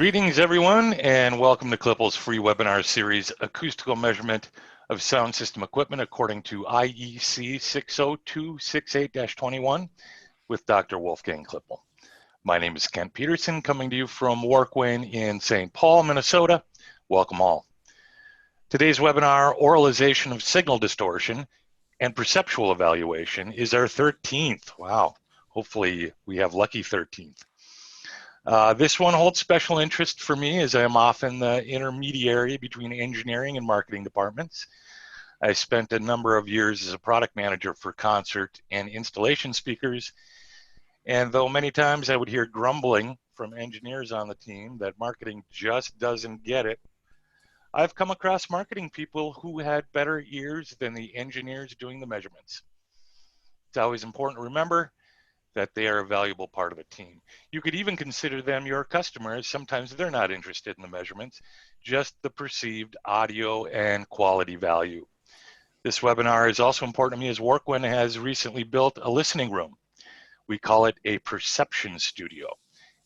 Greetings, everyone, and welcome to KLIPPEL's free webinar series, Acoustical Measurement of Sound System Equipment according to IEC 60268-21 with Dr. Wolfgang KLIPPEL. My name is Kent Peterson, coming to you from Workwayne in St. Paul, Minnesota. Welcome all. Today's webinar, Oralization of Signal Distortion and Perceptual Evaluation, is our 13th. Wow, hopefully we have lucky 13th. This one holds special interest for me as I am often the intermediary between engineering and marketing departments. I spent a number of years as a product manager for concert and installation speakers, and though many times I would hear grumbling from engineers on the team that marketing just doesn't get it, I've come across marketing people who had better ears than the engineers doing the measurements. It's always important to remember that they are a valuable part of a team. You could even consider them your customers. Sometimes they're not interested in the measurements, just the perceived audio and quality value. This webinar is also important to me as Workwayne has recently built a listening room. We call it a perception studio,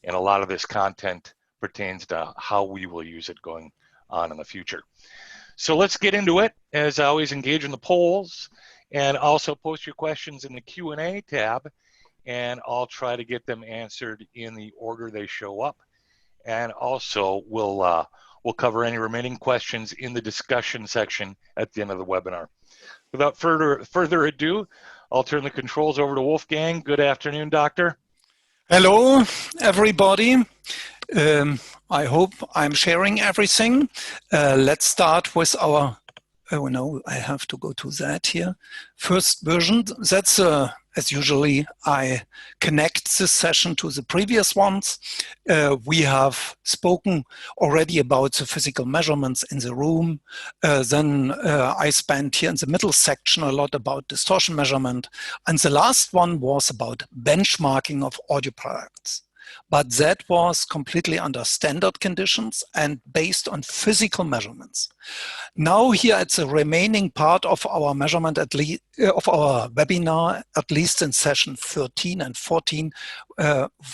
and a lot of this content pertains to how we will use it going on in the future. So let's get into it. As I always, engage in the polls and also post your questions in the Q&A tab, and I'll try to get them answered in the order they show up. And also we'll cover any remaining questions in the discussion section at the end of the webinar. Without further ado, I'll turn the controls over to Wolfgang. Good afternoon, Doctor. Hello, everybody. I hope I'm sharing everything. Let's start with our, oh no, I have to go to that here. First version, that's as usually I connect this session to the previous ones. We have spoken already about the physical measurements in the room. Then I spent here in the middle section a lot about distortion measurement. And the last one was about benchmarking of audio products. But that was completely under standard conditions and based on physical measurements. Now here at the remaining part of our measurement, of our webinar, at least in session 13 and 14,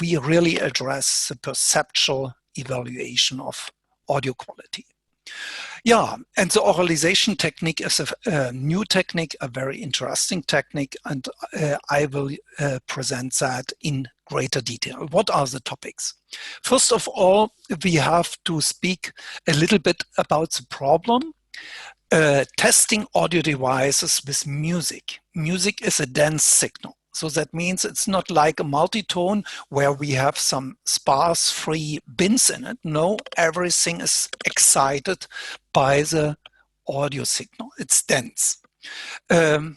we really address the perceptual evaluation of audio quality. Yeah, and the oralization technique is a new technique, a very interesting technique, and I will present that in greater detail. What are the topics? First of all, we have to speak a little bit about the problem. Testing audio devices with music. Music is a dense signal. So that means it's not like a multitone where we have some sparse free bins in it. No, everything is excited by the audio signal. It's dense. There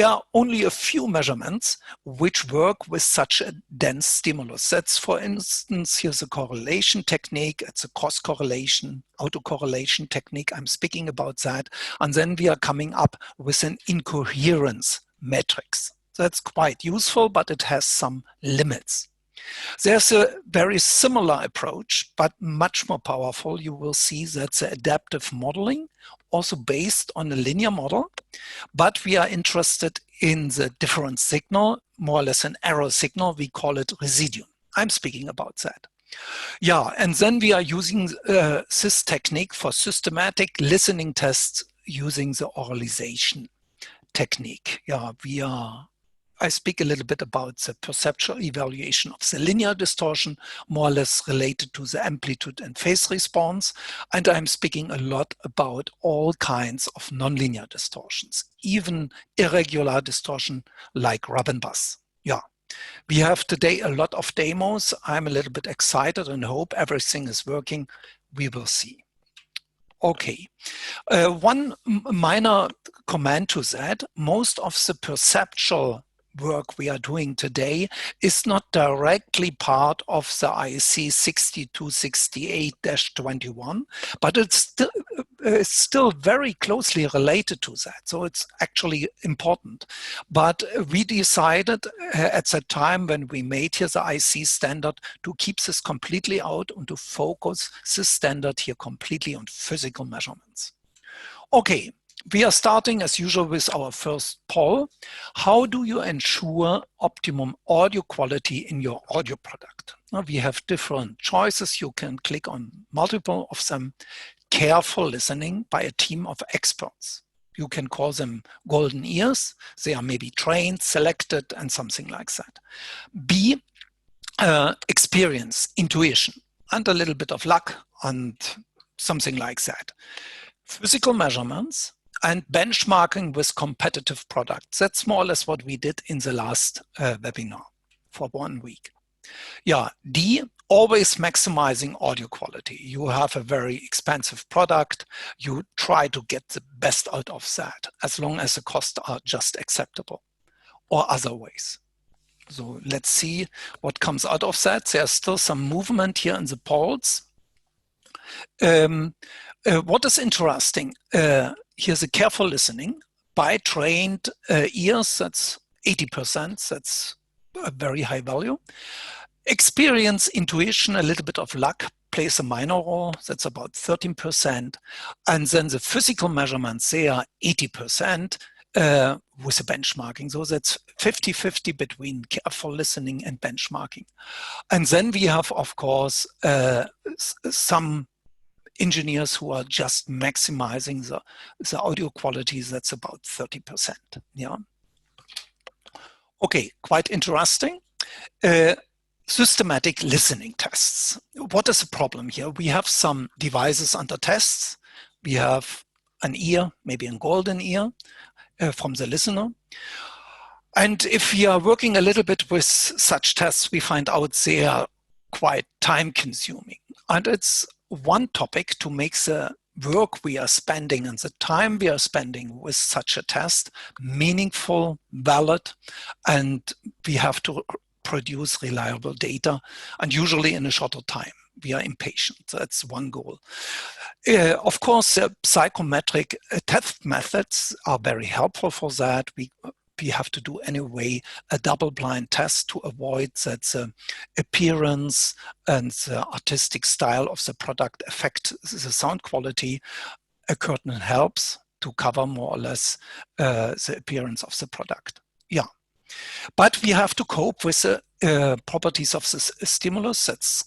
are only a few measurements which work with such a dense stimulus. That's, for instance, here's a correlation technique. It's a cross correlation, autocorrelation technique. I'm speaking about that. And then we are coming up with an incoherence matrix. That's quite useful, but it has some limits. There's a very similar approach, but much more powerful. You will see that's adaptive modeling, also based on a linear model, but we are interested in the different signal, more or less an error signal. We call it Residium. I'm speaking about that. Yeah, and then we are using this technique for systematic listening tests using the Auralization technique. Yeah, I speak a little bit about the perceptual evaluation of the linear distortion, more or less related to the amplitude and phase response. And I'm speaking a lot about all kinds of nonlinear distortions, even irregular distortion like rub and bass. Yeah, we have today a lot of demos. I'm a little bit excited and hope everything is working. We will see. Okay, one minor comment to that, most of the perceptual work we are doing today is not directly part of the IEC 6268-21, but it's still very closely related to that. So it's actually important. But we decided at the time when we made here the IEC standard to keep this completely out and to focus this standard here completely on physical measurements. Okay, we are starting as usual with our first poll. How do you ensure optimum audio quality in your audio product? Now, we have different choices. You can click on multiple of them. Careful listening by a team of experts. You can call them golden ears. They are maybe trained, selected, and something like that. B, experience, intuition, and a little bit of luck and something like that. Physical measurements and benchmarking with competitive products. That's more or less what we did in the last webinar for 1 week. Yeah, D, always maximizing audio quality. You have a very expensive product. You try to get the best out of that, as long as the costs are just acceptable, or other ways. So let's see what comes out of that. There's still some movement here in the polls. What is interesting, here's a careful listening by trained ears, that's 80%, that's a very high value. Experience, intuition, a little bit of luck plays a minor role, that's about 13%. And then the physical measurements, they are 80% with the benchmarking. So that's 50-50 between careful listening and benchmarking. And then we have, of course, some engineers who are just maximizing the audio qualities, that's about 30%. Yeah. Okay, quite interesting. Systematic listening tests. What is the problem here? We have some devices under tests. We have an ear, maybe a golden ear from the listener. And if we are working a little bit with such tests, we find out they are quite time consuming. And it's one topic to make the work we are spending and the time we are spending with such a test meaningful, valid, and we have to produce reliable data, and usually in a shorter time. We are impatient. That's one goal. Of course, psychometric test methods are very helpful for that. We have to do anyway a double-blind test to avoid that the appearance and the artistic style of the product affect the sound quality. A curtain helps to cover more or less the appearance of the product. Yeah, but we have to cope with the properties of the stimulus. That's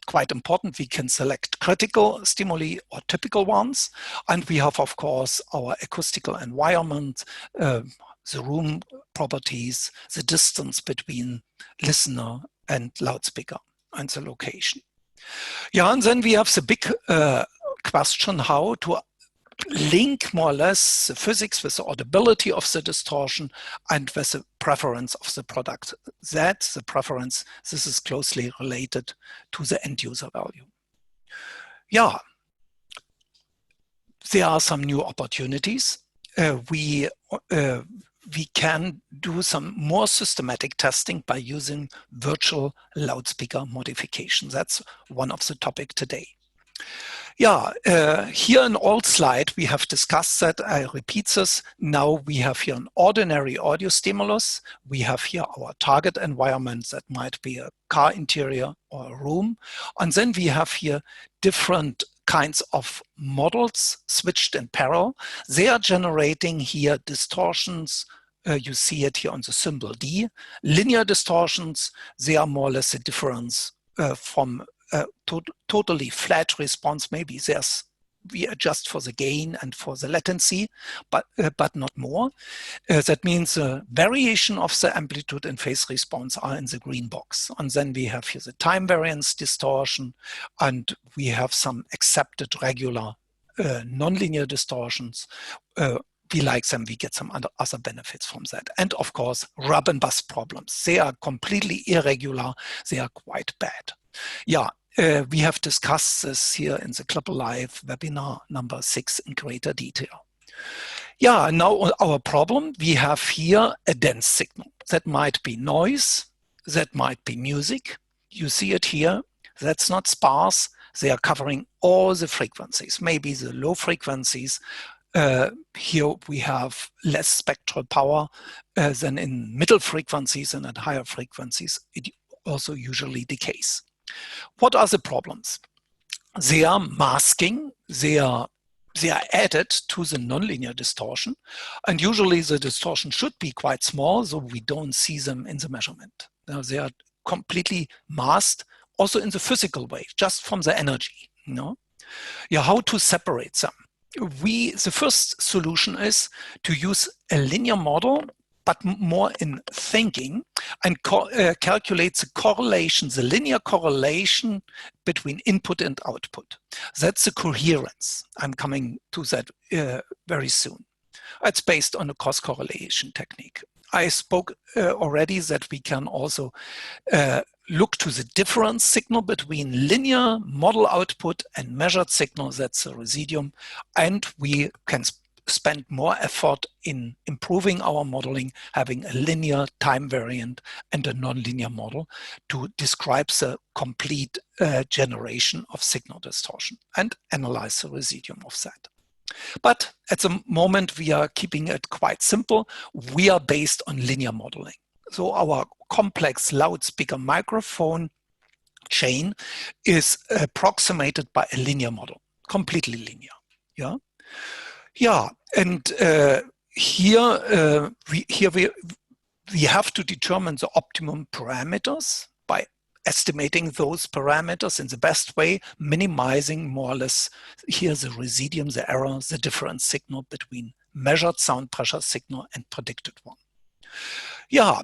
quite important. We can select critical stimuli or typical ones. And we have, of course, our acoustical environment, the room properties, the distance between listener and loudspeaker, and the location. Yeah, and then we have the big question how to link more or less the physics with the audibility of the distortion and with the preference of the product. That's the preference. This is closely related to the end user value. Yeah, there are some new opportunities. We can do some more systematic testing by using virtual loudspeaker modification. That's one of the topics today. Yeah, here in old slide, we have discussed that. I repeat this. Now we have here an ordinary audio stimulus. We have here our target environment that might be a car interior or a room. And then we have here different kinds of models switched in parallel. They are generating here distortions. You see it here on the symbol D. Linear distortions, they are more or less a difference from totally flat response. Maybe we adjust for the gain and for the latency, but not more. That means the variation of the amplitude and phase response are in the green box. And then we have here the time variance distortion, and we have some accepted regular nonlinear distortions. We like them, we get some other benefits from that. And of course, rub and bust problems. They are completely irregular. They are quite bad. Yeah, we have discussed this here in the KLIPPEL Live webinar number 6 in greater detail. Yeah, now our problem, we have here a dense signal. That might be noise, that might be music. You see it here, that's not sparse. They are covering all the frequencies, maybe the low frequencies. Here we have less spectral power than in middle frequencies, and at higher frequencies it also usually decays. What are the problems? They are masking, they are they are added to the nonlinear distortion. And usually the distortion should be quite small, so we don't see them in the measurement. Now they are completely masked, also in the physical way, just from the energy. Yeah, how to separate them? The first solution is to use a linear model, but more in thinking, and calculate the correlation, the linear correlation between input and output. That's the coherence. I'm coming to that very soon. It's based on a cross correlation technique. I spoke already that we can also look to the difference signal between linear model output and measured signal, that's the residium, and we can spend more effort in improving our modeling, having a linear time variant and a nonlinear model to describe the complete generation of signal distortion and analyze the residium of that. But at the moment, we are keeping it quite simple. We are based on linear modeling. So our complex loudspeaker microphone chain is approximated by a linear model, completely linear. Yeah, yeah, and here we have to determine the optimum parameters by estimating those parameters in the best way, minimizing more or less here the residium, the error, the difference signal between measured sound pressure signal and predicted one. Yeah,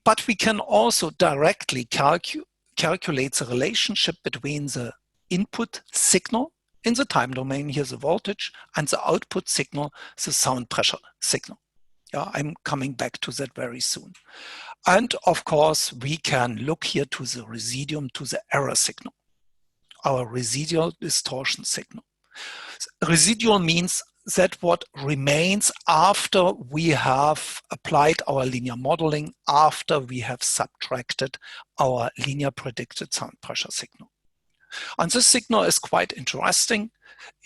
but we can also directly calculate the relationship between the input signal in the time domain, here's the voltage, and the output signal, the sound pressure signal. Yeah, I'm coming back to that very soon. And of course, we can look here to the residium, to the error signal, our residual distortion signal. Residual means that what remains after we have applied our linear modeling, after we have subtracted our linear predicted sound pressure signal. And this signal is quite interesting.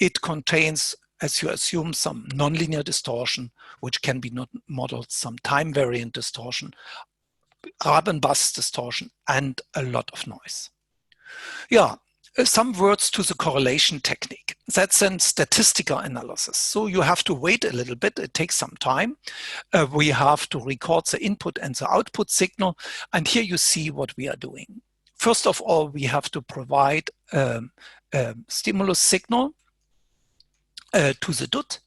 It contains, as you assume, some nonlinear distortion, which can be not modeled, some time variant distortion, Raben bus distortion, and a lot of noise. Yeah, some words to the correlation technique. That's a statistical analysis. So you have to wait a little bit. It takes some time. We have to record the input and the output signal. And here you see what we are doing. First of all, we have to provide stimulus signal to the DUT.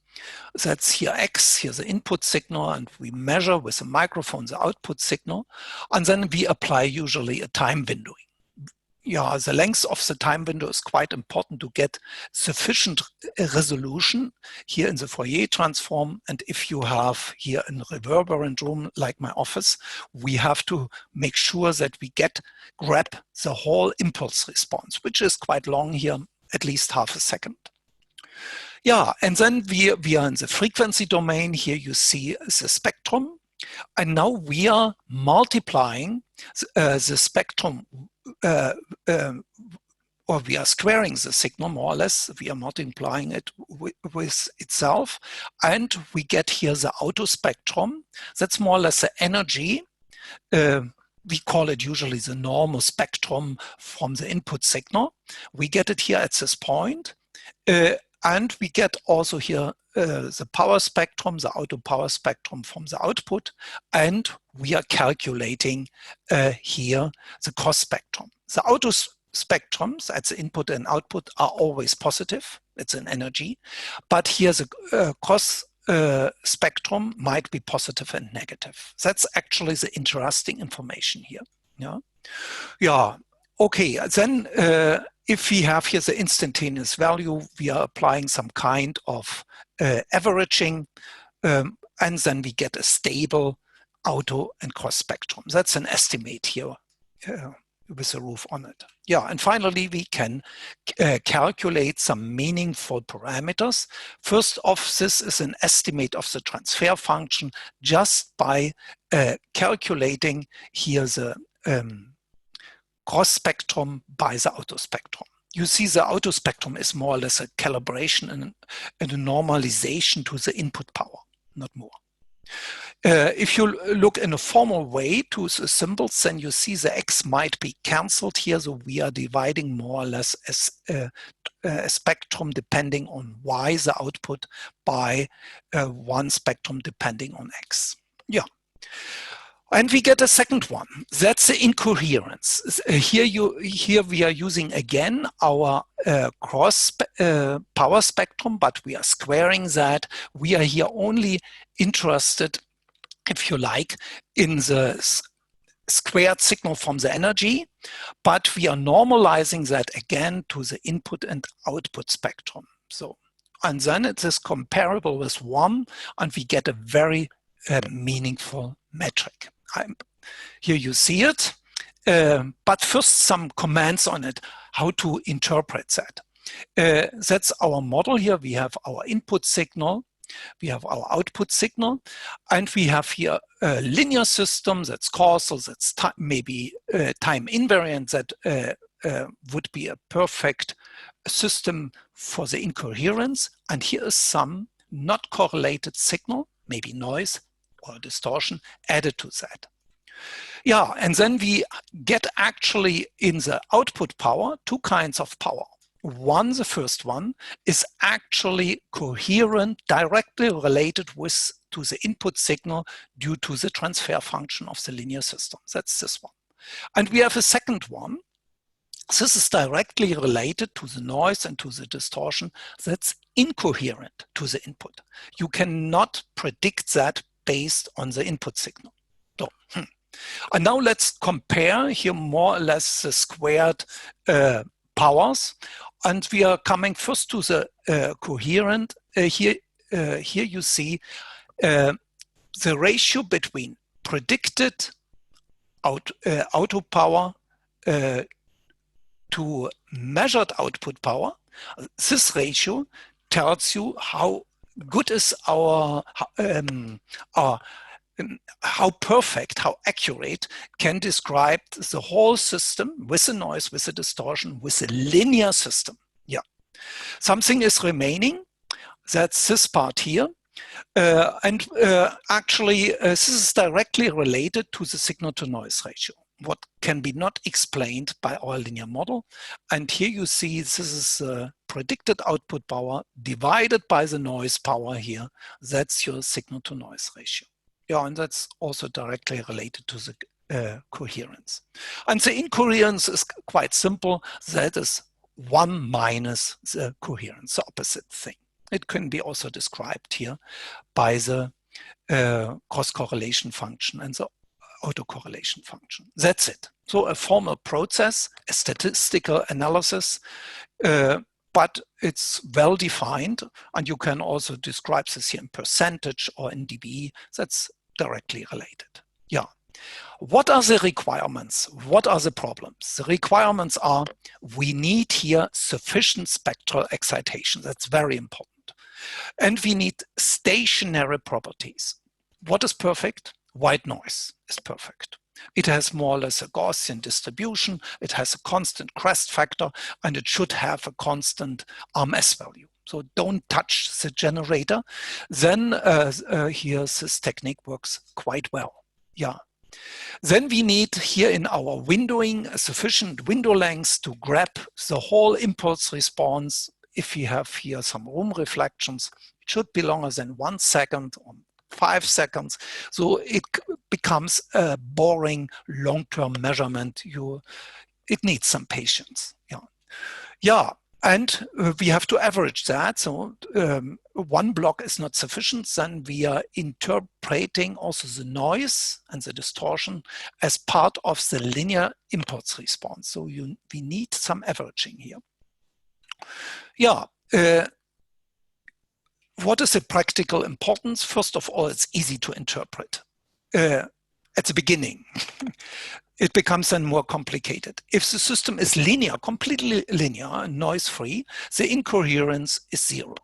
That's here X, here's the input signal, and we measure with the microphone the output signal. And then we apply usually a time windowing. Yeah, the length of the time window is quite important to get sufficient resolution here in the Fourier transform. And if you have here a reverberant room like my office, we have to make sure that we grab the whole impulse response, which is quite long here, at least half a second. Yeah, and then we are in the frequency domain. Here you see the spectrum. And now we are multiplying the spectrum, or we are squaring the signal more or less. We are multiplying it with itself. And we get here the auto spectrum. That's more or less the energy. We call it usually the normal spectrum from the input signal. We get it here at this point. And we get also here the power spectrum, the auto power spectrum from the output. And we are calculating here the cost spectrum. The auto spectrums at the input and output are always positive. It's an energy. But here the cost spectrum might be positive and negative. That's actually the interesting information here. Yeah. Yeah. Okay. Then if we have here the instantaneous value, we are applying some kind of averaging, and then we get a stable auto and cross spectrum. That's an estimate here with a roof on it. Yeah, and finally we can calculate some meaningful parameters. First off, this is an estimate of the transfer function just by calculating here the cross spectrum by the auto spectrum. You see the auto spectrum is more or less a calibration and a normalization to the input power, not more. If you look in a formal way to the symbols, then you see the X might be cancelled here. So we are dividing more or less as a spectrum depending on Y, the output, by one spectrum depending on X. Yeah. And we get a second one. That's the incoherence. Here we are using again our cross power spectrum, but we are squaring that. We are here only interested, if you like, in the squared signal from the energy, but we are normalizing that again to the input and output spectrum. So, and then it is comparable with 1, and we get a very meaningful metric. Here you see it, but first some comments on it, how to interpret that. That's our model here. We have our input signal, we have our output signal, and we have here a linear system that's causal, that's maybe time invariant, that would be a perfect system for the incoherence. And here is some not correlated signal, maybe noise or distortion, added to that. Yeah, and then we get actually in the output power 2 kinds of power. One, the first one, is actually coherent, directly related to the input signal due to the transfer function of the linear system. That's this one. And we have a second one. This is directly related to the noise and to the distortion. That's incoherent to the input. You cannot predict that based on the input signal. So, And now let's compare here more or less the squared powers. And we are coming first to the coherent. Here you see the ratio between predicted output power to measured output power. This ratio tells you how good is how perfect, how accurate can describe the whole system with the noise, with the distortion, with the linear system. Yeah, something is remaining. That's this part here. Actually, this is directly related to the signal-to-noise ratio, what can be not explained by our linear model. And here you see this is predicted output power divided by the noise power here. That's your signal-to-noise ratio. Yeah, and that's also directly related to the coherence. And the incoherence is quite simple. That is 1 minus the coherence, the opposite thing. It can be also described here by the cross-correlation function and the autocorrelation function. That's it. So a formal process, a statistical analysis, but it's well defined, and you can also describe this here in percentage or in dB. That's directly related. Yeah. What are the requirements? What are the problems? The requirements are we need here sufficient spectral excitation. That's very important. And we need stationary properties. What is perfect? White noise is perfect. It has more or less a Gaussian distribution. It has a constant crest factor, and it should have a constant RMS value. So don't touch the generator. Then here this technique works quite well. Yeah. Then we need here in our windowing a sufficient window length to grab the whole impulse response. If we have here some room reflections, it should be longer than 1 second or 5 seconds. So it becomes a boring long-term measurement. It needs some patience. Yeah. Yeah. And we have to average that. So 1 block is not sufficient. Then we are interpreting also the noise and the distortion as part of the linear impulse response. So we need some averaging here. Yeah. What is the practical importance? First of all, it's easy to interpret. At the beginning, it becomes then more complicated. If the system is linear, completely linear and noise-free, the incoherence is 0.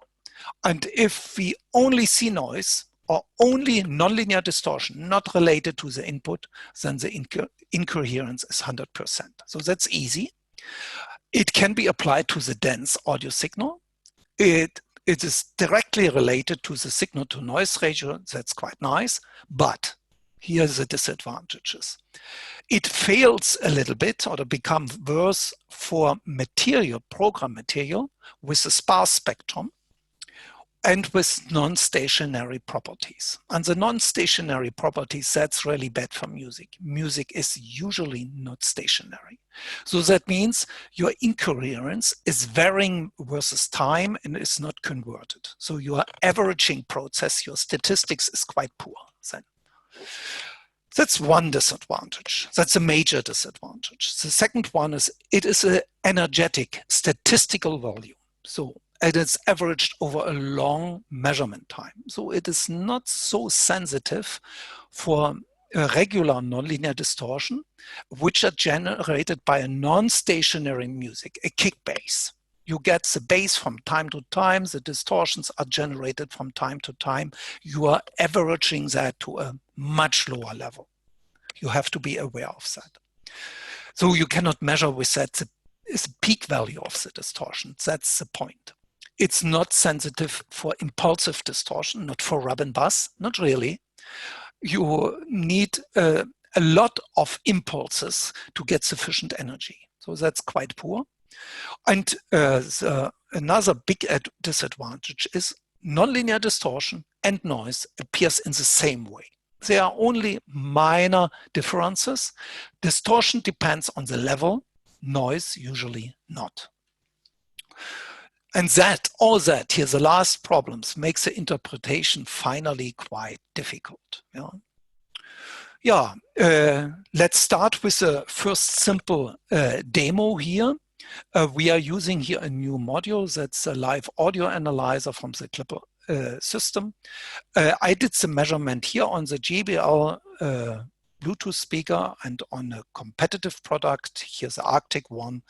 And if we only see noise or only nonlinear distortion, not related to the input, then the incoherence is 100%. So that's easy. It can be applied to the dense audio signal. It it is directly related to the signal to noise ratio. That's quite nice, but here's the disadvantages. It fails a little bit or becomes worse for material, program material with a sparse spectrum and with non-stationary properties. And the non-stationary properties, that's really bad for music. Music is usually not stationary. So that means your incoherence is varying versus time and is not converted. So your averaging process, your statistics is quite poor then. That's one disadvantage. That's a major disadvantage. The second one is it is an energetic statistical volume. So it is averaged over a long measurement time. So it is not so sensitive for a regular nonlinear distortion, which are generated by a non-stationary music, a kick bass. You get the bass from time to time, the distortions are generated from time to time. You are averaging that to a much lower level. You have to be aware of that. So you cannot measure with that the peak value of the distortion. That's the point. It's not sensitive for impulsive distortion, not for rub and buzz, not really. You need a lot of impulses to get sufficient energy. So that's quite poor. And another big disadvantage is nonlinear distortion and noise appears in the same way. There are only minor differences. Distortion depends on the level, noise usually not. And all that, here's the last problems, makes the interpretation finally quite difficult. Let's start with the first simple demo here. We are using here a new module that's a live audio analyzer from the KLIPPEL system. I did the measurement here on the JBL Bluetooth speaker and on a competitive product. Here's the Arctic one.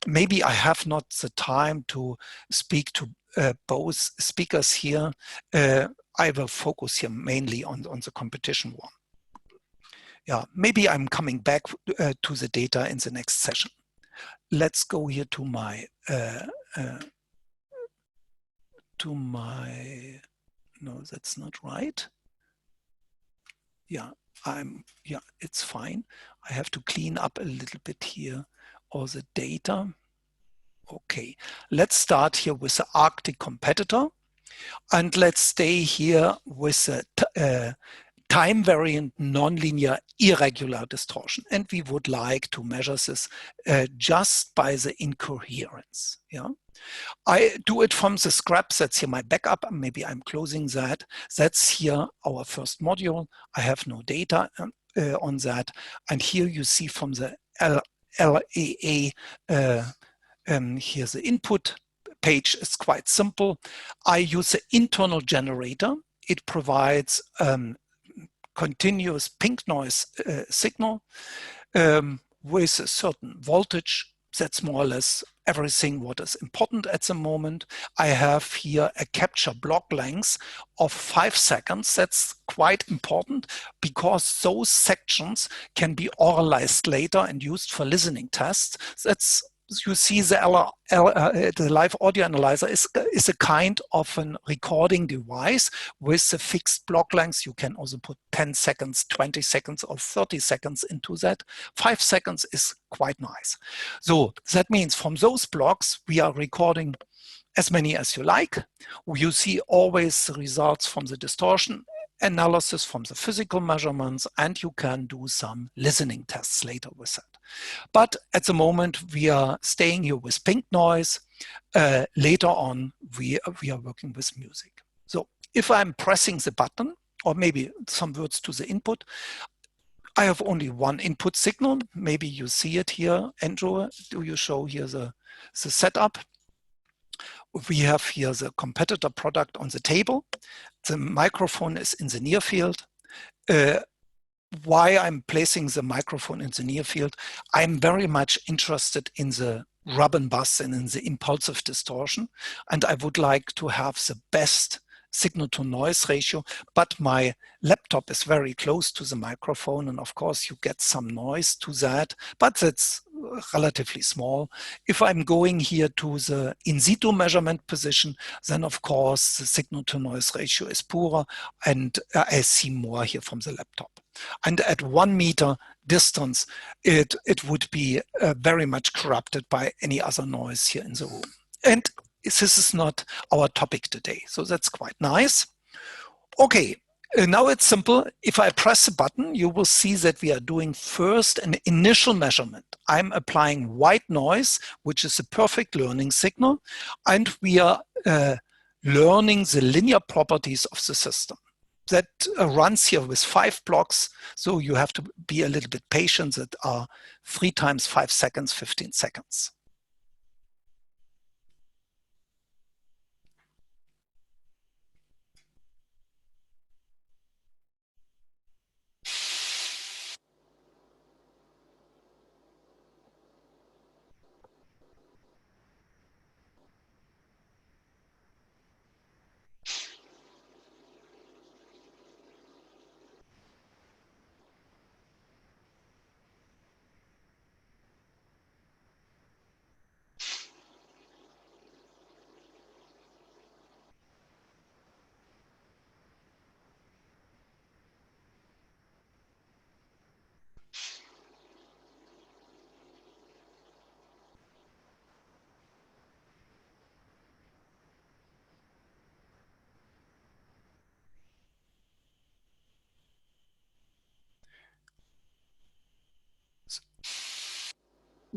Maybe I have not the time to speak to both speakers here. I will focus here mainly on the competition one. Yeah, maybe I'm coming back to the data in the next session. Let's go here to my no, that's not right. Yeah, it's fine. I have to clean up a little bit here all the data. Okay, let's start here with the Arctic competitor, and let's stay here with the time variant nonlinear irregular distortion, and we would like to measure this just by the incoherence. Yeah, I do it from the scraps. That's here my backup. Maybe I'm closing that. That's here our first module. I have no data on that, and here you see from the LAA. Here's the input page. It's quite simple. I use the internal generator. It provides continuous pink noise signal with a certain voltage. That's more or less everything what is important at the moment. I have here a capture block length of 5 seconds. That's quite important because those sections can be oralized later and used for listening tests. That's, you see the live audio analyzer is a kind of a recording device with a fixed block length. You can also put 10 seconds, 20 seconds or 30 seconds into that. 5 seconds is quite nice. So that means from those blocks, we are recording as many as you like. You see always the results from the distortion analysis, from the physical measurements, and you can do some listening tests later with that. But at the moment, we are staying here with pink noise. Later on, we are working with music. So if I'm pressing the button, or maybe some words to the input, I have only one input signal. Maybe you see it here. Andrew, do you show here the setup? We have here the competitor product on the table. The microphone is in the near field. Why I'm placing the microphone in the near field, I'm very much interested in the rub and buzz and in the impulsive distortion. And I would like to have the best signal to noise ratio, but my laptop is very close to the microphone. And of course you get some noise to that, but that's relatively small. If I'm going here to the in situ measurement position, then of course the signal to noise ratio is poorer, and I see more here from the laptop. And at 1 meter distance, it would be very much corrupted by any other noise here in the room. And this is not our topic today, so that's quite nice. Okay, now it's simple. If I press a button, you will see that we are doing first an initial measurement. I'm applying white noise, which is a perfect learning signal, and we are learning the linear properties of the system. That runs here with 5 blocks, so you have to be a little bit patient. That are 3 times 5 seconds, 15 seconds.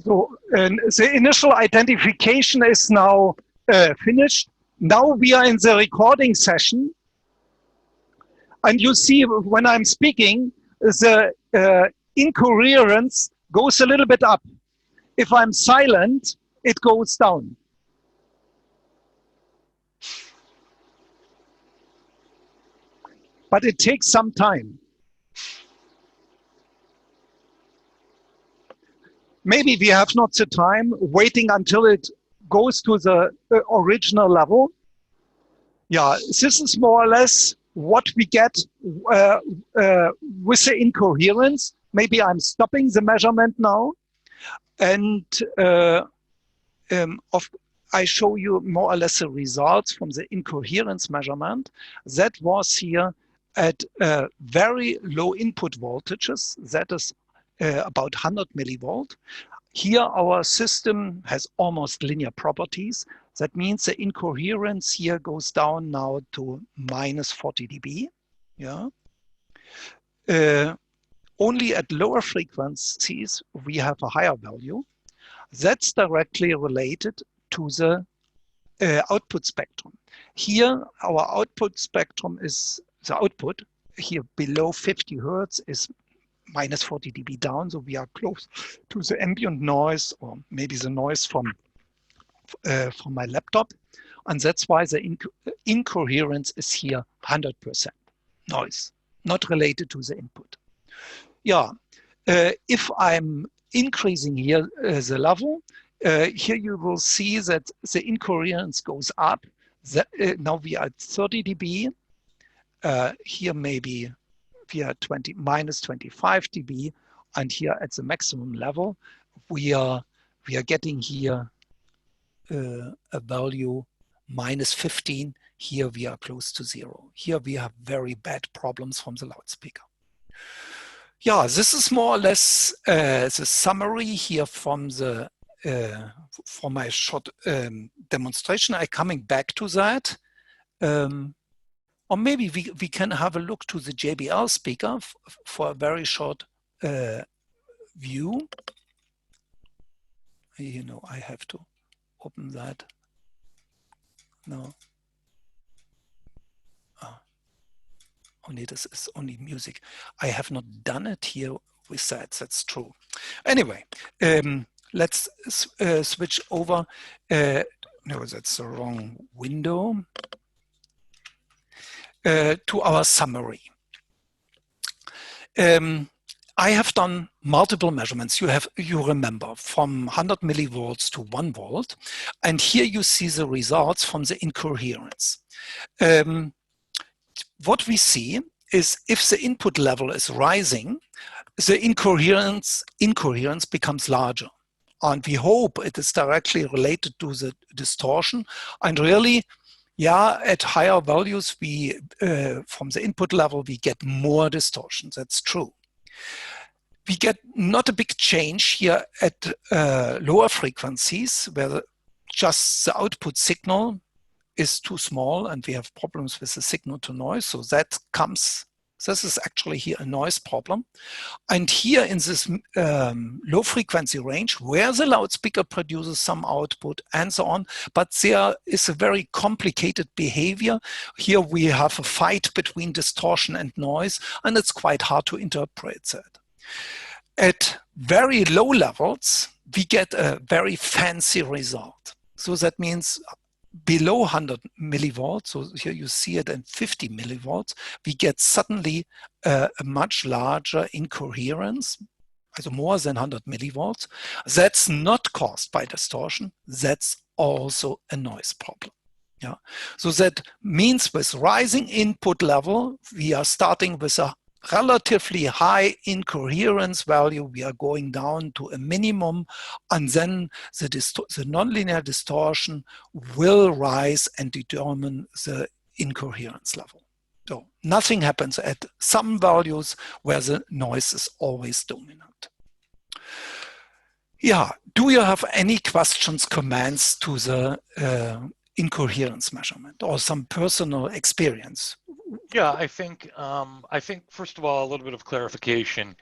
So the initial identification is now finished. Now we are in the recording session. And you see when I'm speaking, the incoherence goes a little bit up. If I'm silent, it goes down. But it takes some time. Maybe we have not the time waiting until it goes to the original level. Yeah, this is more or less what we get with the incoherence. Maybe I'm stopping the measurement now. And I show you more or less the results from the incoherence measurement. That was here at very low input voltages. That is about 100 millivolt. Here our system has almost linear properties. That means the incoherence here goes down now to minus 40 dB. Yeah. Only at lower frequencies we have a higher value. That's directly related to the output spectrum. Here our output spectrum is the output. Here below 50 Hertz is minus 40 dB down, so we are close to the ambient noise, or maybe the noise from my laptop, and that's why the incoherence is here 100% noise, not related to the input. Yeah, if I'm increasing here the level, here you will see that the incoherence goes up. Now we are at 30 dB. Here maybe we are minus 25 dB, and here at the maximum level, we are getting here a value minus 15. Here we are close to 0. Here we have very bad problems from the loudspeaker. Yeah, this is more or less the summary here from the from my short demonstration. I'm coming back to that. Or maybe we can have a look to the JBL speaker for a very short view. You know, I have to open that. No. Only this is only music. I have not done it here with that. That's true. Anyway, let's switch over. No, that's the wrong window. To our summary. I have done multiple measurements. You remember from 100 millivolts to 1 volt, and here you see the results from the incoherence. What we see is if the input level is rising, the incoherence becomes larger. and we hope it is directly related to the distortion. And really, yeah, at higher values, we from the input level, we get more distortion. That's true. We get not a big change here at lower frequencies, where just the output signal is too small and we have problems with the signal to noise. So that comes, this is actually here a noise problem. And here in this low frequency range, where the loudspeaker produces some output and so on, but there is a very complicated behavior. Here we have a fight between distortion and noise, and it's quite hard to interpret that. At very low levels, we get a very fancy result. So that means below 100 millivolts, so here you see it in 50 millivolts, we get suddenly a much larger incoherence, so more than 100 millivolts. That's not caused by distortion, that's also a noise problem. Yeah. So that means with rising input level, we are starting with a relatively high incoherence value, we are going down to a minimum, and then the nonlinear distortion will rise and determine the incoherence level. So nothing happens at some values where the noise is always dominant. Yeah, do you have any questions, comments to the incoherence measurement or some personal experience? Yeah, I think first of all, a little bit of clarification.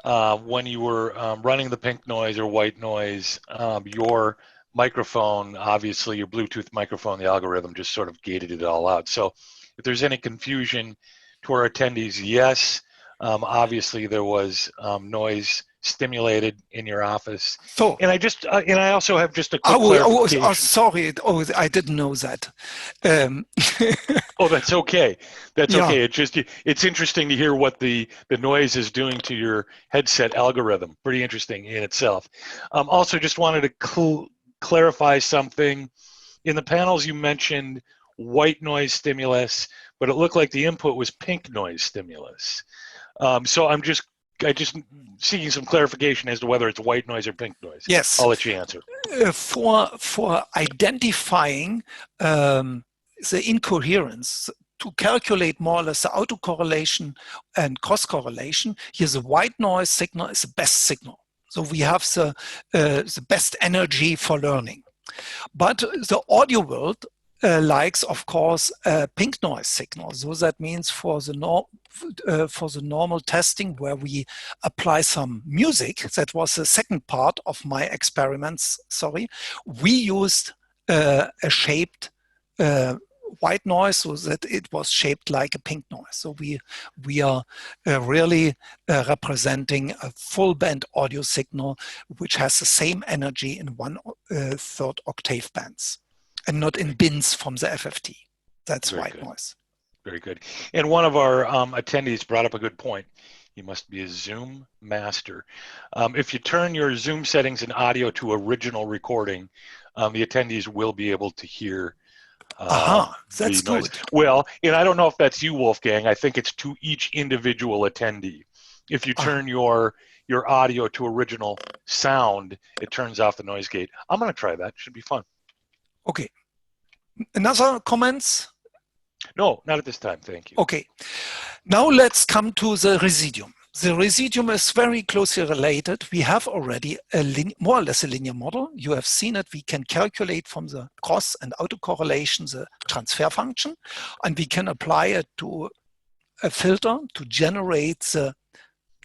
When you were running the pink noise or white noise, your microphone, obviously your Bluetooth microphone, the algorithm just sort of gated it all out. So if there's any confusion to our attendees, yes, obviously there was noise stimulated in your office. So, and I also have just a quick clarification. Sorry, I didn't know that. Oh, that's okay. That's Yeah. okay. It's interesting to hear what the noise is doing to your headset algorithm. Pretty interesting in itself. Also, just wanted to clarify something. In the panels, you mentioned white noise stimulus, but it looked like the input was pink noise stimulus. So I just seeking some clarification as to whether it's white noise or pink noise. Yes. I'll let you answer. For identifying the incoherence, to calculate more or less the autocorrelation and cross correlation, here the white noise signal is the best signal. So we have the best energy for learning. But the audio world likes, of course, pink noise signal. So that means for the normal testing where we apply some music, that was the second part of my experiments, sorry, we used a shaped white noise so that it was shaped like a pink noise. So we are really representing a full band audio signal which has the same energy in 1/3 octave bands and not in bins from the FFT. That's Very white good. noise. Very good. And one of our attendees brought up a good point. You must be a Zoom master. If you turn your Zoom settings and audio to original recording, the attendees will be able to hear that's the noise. good. Well, and I don't know if that's you, Wolfgang. I think it's to each individual attendee. If you turn your audio to original sound, it turns off the noise gate. I'm going to try that. Should be fun. Okay. Another comments? No, not at this time. Thank you. Okay. Now let's come to the residuum. The residuum is very closely related. We have already more or less a linear model. You have seen it. We can calculate from the cross and autocorrelation the transfer function, and we can apply it to a filter to generate the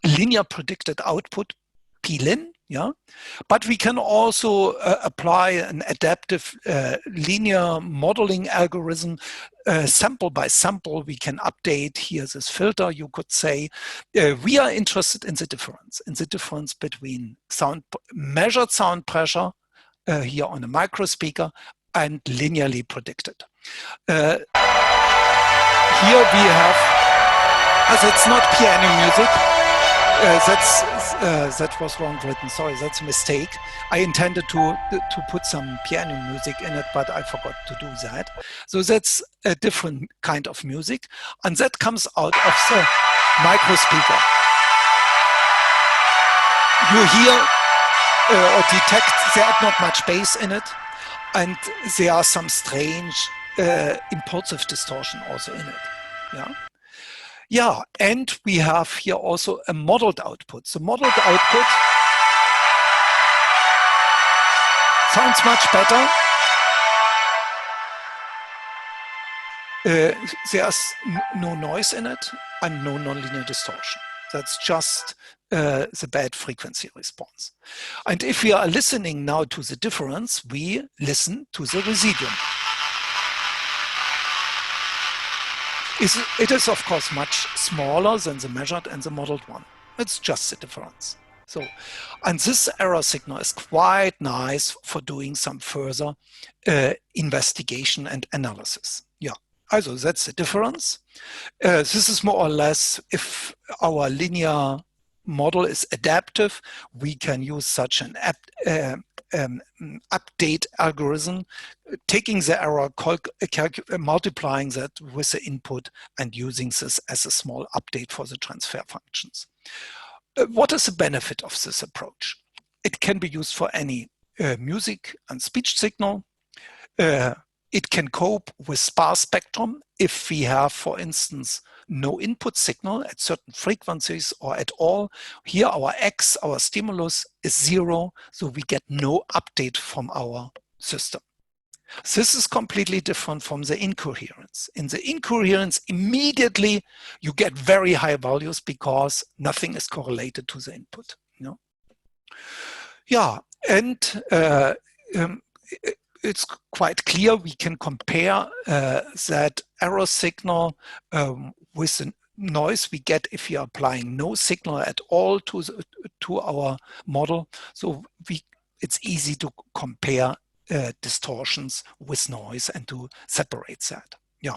linear predicted output plin. Yeah, but we can also apply an adaptive linear modeling algorithm, sample by sample. We can update here this filter, you could say. We are interested in the difference between measured sound pressure here on a microspeaker and linearly predicted. Here we have, as it's not piano music, that was wrong written. Sorry, that's a mistake. I intended to put some piano music in it, but I forgot to do that. So that's a different kind of music, and that comes out of the microspeaker. You hear or detect there are not much bass in it, and there are some strange impulsive distortion also in it. Yeah. Yeah, and we have here also a modeled output. The modeled output sounds much better. There's no noise in it and no nonlinear distortion. That's just the bad frequency response. And if we are listening now to the difference, we listen to the residuum. It is, of course, much smaller than the measured and the modeled one. It's just the difference. So, and this error signal is quite nice for doing some further investigation and analysis. Yeah, also that's the difference. This is more or less, if our linear model is adaptive, we can use such an update algorithm, taking the error, multiplying that with the input and using this as a small update for the transfer functions. What is the benefit of this approach? It can be used for any music and speech signal. It can cope with sparse spectrum if we have, for instance, no input signal at certain frequencies or at all. Here our X, our stimulus, is 0, so we get no update from our system. This is completely different from the incoherence. In the incoherence, immediately you get very high values because nothing is correlated to the input. You know? Yeah, and it's quite clear we can compare that error signal with the noise we get if we are applying no signal at all to our model. So it's easy to compare distortions with noise and to separate that. Yeah.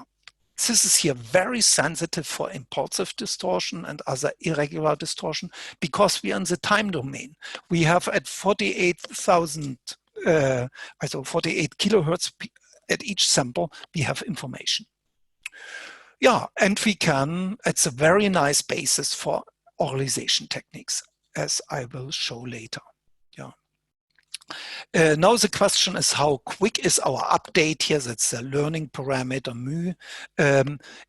This is here very sensitive for impulsive distortion and other irregular distortion because we are in the time domain. We have at 48,000 so 48 kilohertz at each sample, we have information. Yeah, and we can, it's a very nice basis for Auralization techniques, as I will show later. Yeah. Now the question is, how quick is our update here? That's the learning parameter mu.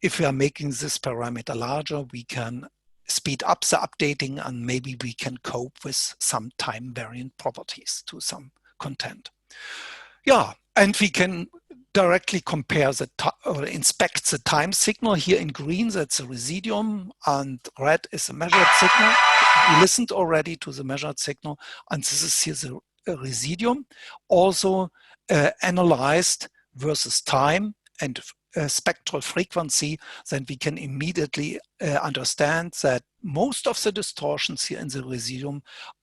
If we are making this parameter larger, we can speed up the updating and maybe we can cope with some time variant properties to some content. Yeah, and we can directly compare or inspect the time signal. Here in green, that's the residuum, and red is the measured signal. We listened already to the measured signal, and this is here the residuum, also analyzed versus time and spectral frequency. Then we can immediately understand that most of the distortions here in the residuum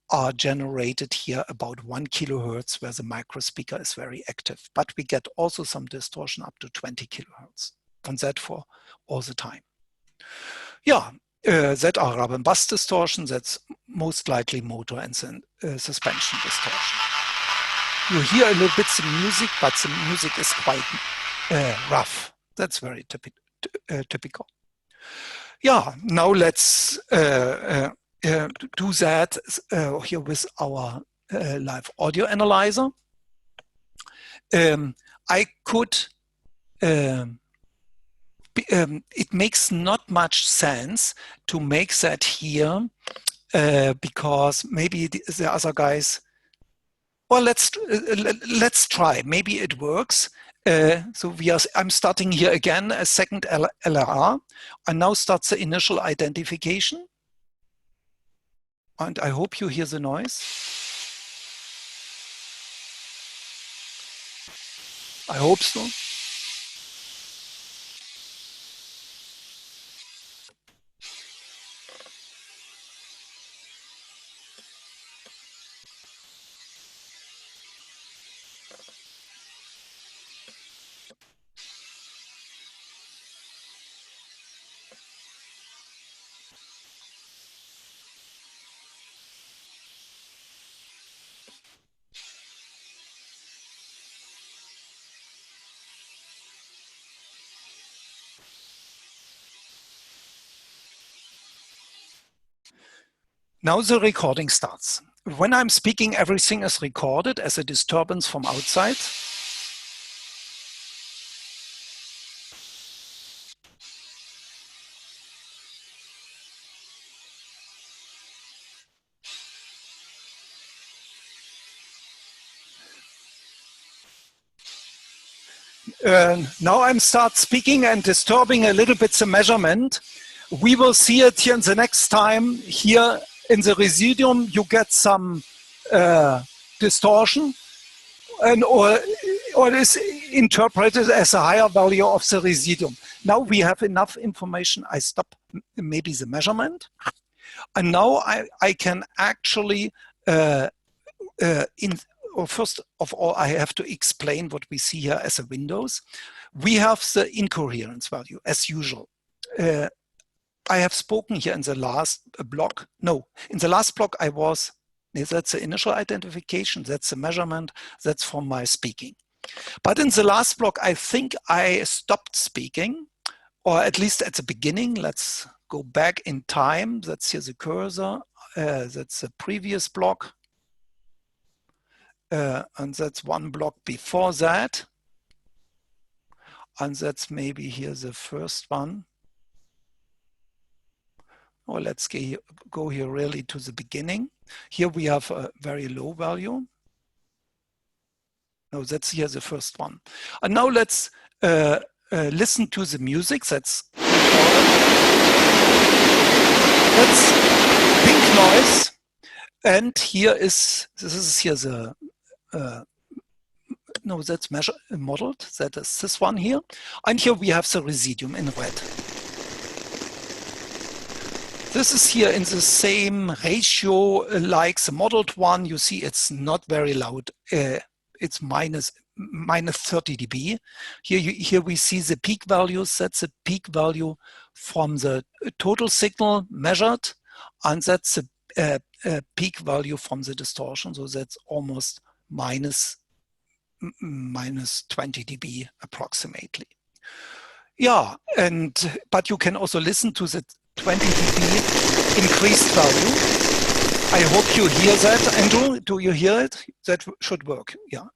are generated here about 1 kilohertz, where the microspeaker is very active. But we get also some distortion up to 20 kilohertz, and that for all the time. Yeah, that are rub and bust distortion. That's most likely motor and suspension distortion. You hear a little bit the music, but the music is quite rough. That's very typical. Yeah, now let's do that here with our live audio analyzer. I could, it makes not much sense to make that here because maybe the other guys, well, let's try, maybe it works. So I'm starting here again a second LRR, and now starts the initial identification. And I hope you hear the noise. I hope so. Now the recording starts. when I'm speaking, everything is recorded as a disturbance from outside. Now I'm start speaking and disturbing a little bit the measurement. We will see it here in the next time. Here in the Residium, you get some distortion, and or it is interpreted as a higher value of the Residium. Now we have enough information. I stop maybe the measurement, and now I can actually first of all, I have to explain what we see here as a windows. We have the incoherence value as usual. I have spoken here in the last block. No, in the last block that's the initial identification, that's the measurement, that's from my speaking. But in the last block, I think I stopped speaking, or at least at the beginning. Let's go back in time. That's here the cursor. That's the previous block. And that's one block before that. And that's maybe here the first one. Or let's go here really to the beginning. Here we have a very low value. No, that's here the first one. And now let's listen to the music. That's pink noise. And this is here the no, that's modeled. That is this one here. And here we have the Residium in red. This is here in the same ratio like the modeled one. You see it's not very loud. It's minus 30 dB. Here we see the peak values. That's the peak value from the total signal measured. And that's the peak value from the distortion. So that's almost minus 20 dB approximately. Yeah, but you can also listen to the 20 dB increased value. I hope you hear that, Andrew. Do you hear it? That should work, yeah.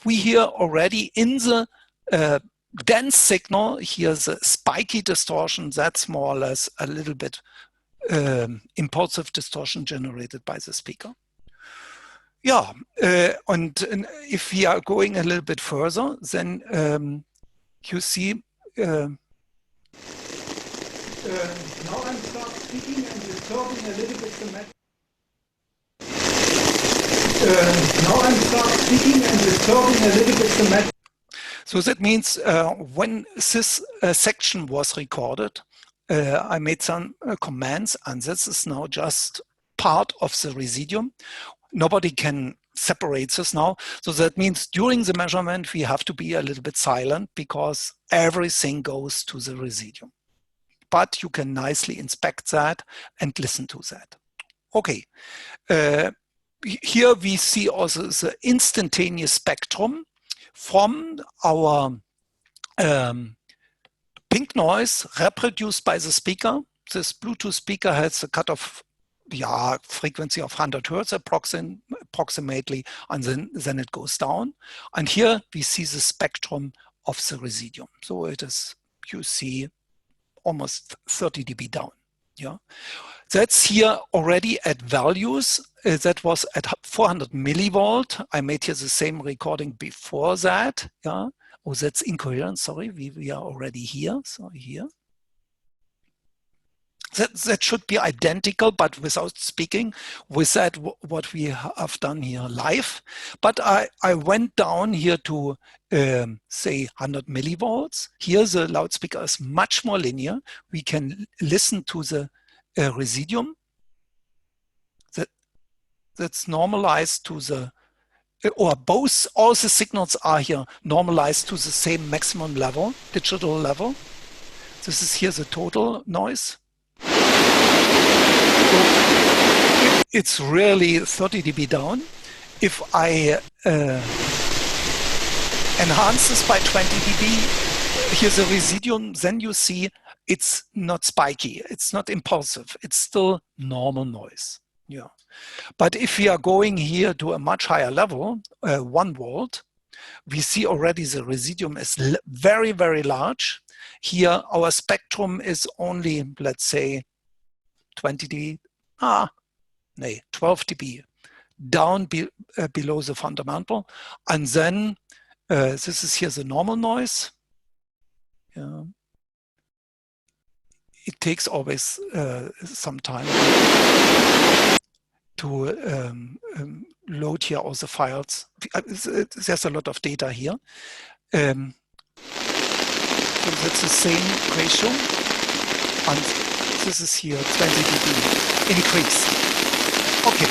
We hear already in the dense signal, here's a spiky distortion. That's more or less a little bit impulsive distortion generated by the speaker. Yeah, and if we are going a little bit further, then you see, now I'm start speaking and disturbing a little bit the now I'm start speaking and disturbing a little bit the. So that means when this section was recorded, I made some commands, and this is now just part of the Residium. Nobody can separate this now. So that means during the measurement, we have to be a little bit silent because everything goes to the Residium. But you can nicely inspect that and listen to that. Okay. Here we see also the instantaneous spectrum from our pink noise reproduced by the speaker. This Bluetooth speaker has a cutoff frequency of 100 Hertz approximately, and then it goes down. And here we see the spectrum of the Residium. So it is, you see, almost 30 dB down. Yeah, that's here already at values. That was at 400 millivolt. I made here the same recording before that. Yeah. Oh, that's incoherence. Sorry, we are already here. So here. That should be identical, but without speaking, with that what we have done here live. But I went down here to say 100 millivolts. Here the loudspeaker is much more linear. We can listen to the Residium. That's normalized to the, or all the signals are here normalized to the same maximum level, digital level. This is here the total noise. It's really 30 dB down. If I enhance this by 20 dB, here's a Residium, then you see it's not spiky, it's not impulsive, it's still normal noise. Yeah. But if we are going here to a much higher level, 1 volt, we see already the residuum is very, very large. Here, our spectrum is only, let's say, 20 dB, 12 dB down below the fundamental. And then this is here the normal noise. Yeah. It takes always some time to load here all the files. There's a lot of data here. So that's the same ratio. And this is here 20 dB increase. Okay.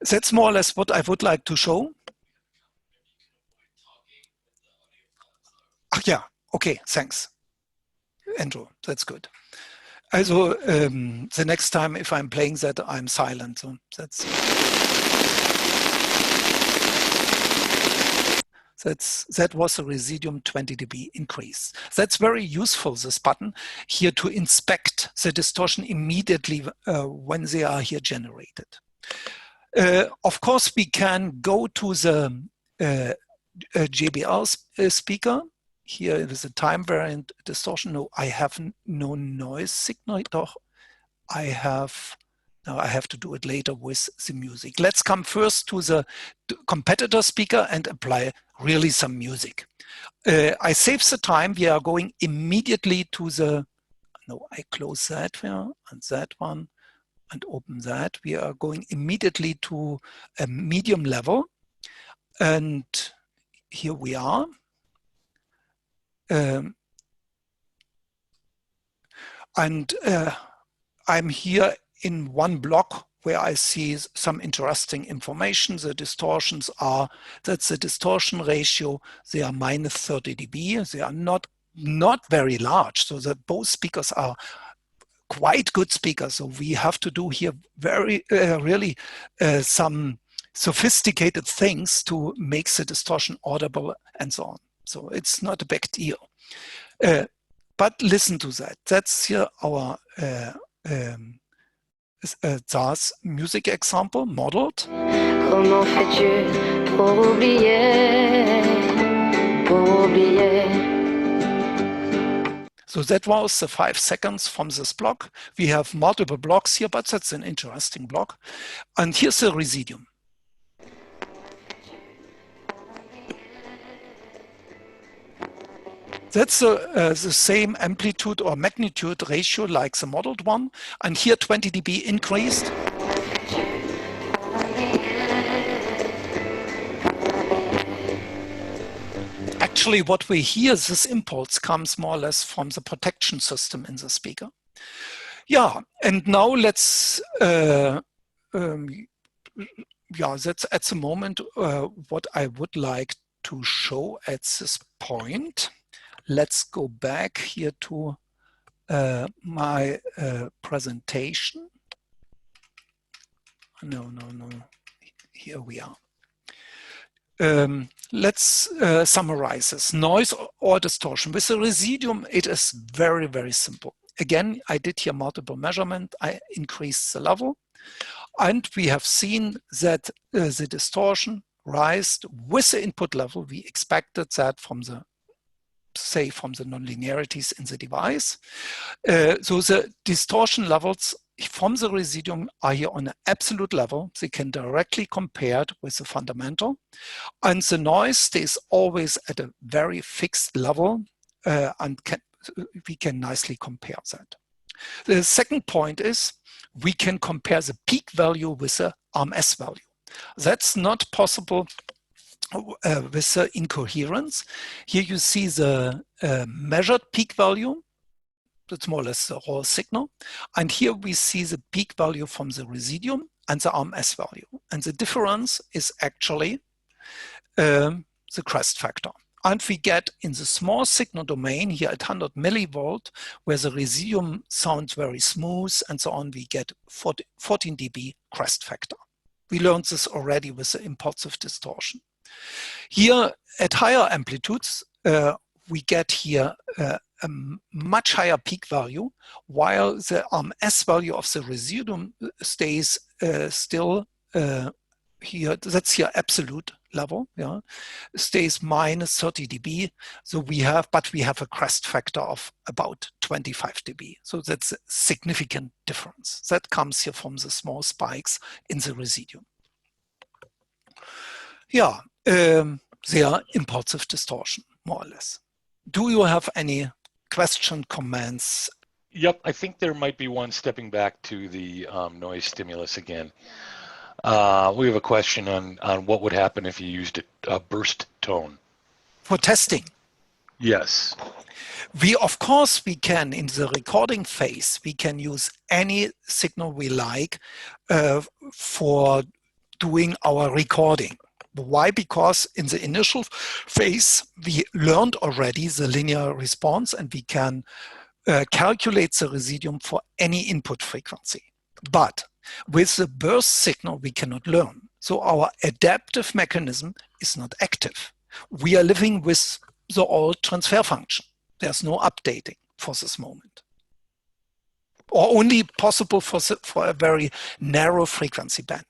That's more or less what I would like to show. Yeah, okay, thanks. Andrew, that's good. Also, the next time if I'm playing that, I'm silent. So that was a Residium 20 dB increase. That's very useful, this button here, to inspect the distortion immediately when they are here generated. Of course, we can go to the JBL speaker. Here it is a time variant distortion. No, I have no noise signal. I have to do it later with the music. Let's come first to the competitor speaker and apply really some music. I save the time. We are going immediately to the, no, I close that one and that one and open that. We are going immediately to a medium level. And here we are. I'm here in one block where I see some interesting information. The distortions are, that's the distortion ratio. They are minus 30 dB. They are not very large, so that both speakers are quite good speakers. So we have to do here very really some sophisticated things to make the distortion audible and so on. So it's not a big deal. But listen to that. That's here our Zars music example modeled. Comment fais-tu pour oublier, pour oublier? So that was the 5 seconds from this block. We have multiple blocks here, but that's an interesting block. And here's the residuum. That's the same amplitude or magnitude ratio like the modeled one. And here 20 dB increased. Actually, what we hear, this impulse comes more or less from the protection system in the speaker. Yeah, and now let's, yeah, that's at the moment what I would like to show at this point. Let's go back here to my presentation. No. Here we are. Let's summarize this. Noise or distortion. With the residuum, it is very, very simple. Again, I did here multiple measurement. I increased the level. And we have seen that the distortion rised with the input level. We expected that from the from the nonlinearities in the device. So the distortion levels from the residuum are here on an absolute level. They can directly compare it with the fundamental. And the noise stays always at a very fixed level and we can nicely compare that. The second point is we can compare the peak value with the RMS value. That's not possible with the incoherence. Here you see the measured peak value. That's more or less the raw signal. And here we see the peak value from the residuum and the RMS value. And the difference is actually the crest factor. And we get in the small signal domain here at 100 millivolt, where the residuum sounds very smooth and so on, we get 14 dB crest factor. We learned this already with the impulsive distortion. Here at higher amplitudes, we get here much higher peak value, while the S value of the residuum stays still here. That's your absolute level, yeah, stays minus 30 dB. So we have a crest factor of about 25 dB. So that's a significant difference. That comes here from the small spikes in the residuum. Yeah, they are impulsive distortion, more or less. Do you have any question, comments? Yep, I think there might be one. Stepping back to the noise stimulus again. We have a question on what would happen if you used a burst tone. For testing? Yes. Of course, we can, in the recording phase, we can use any signal we like for doing our recording. Why? Because in the initial phase, we learned already the linear response, and we can calculate the residuum for any input frequency. But with the burst signal, we cannot learn. So our adaptive mechanism is not active. We are living with the old transfer function. There's no updating for this moment. Or only possible for a very narrow frequency band.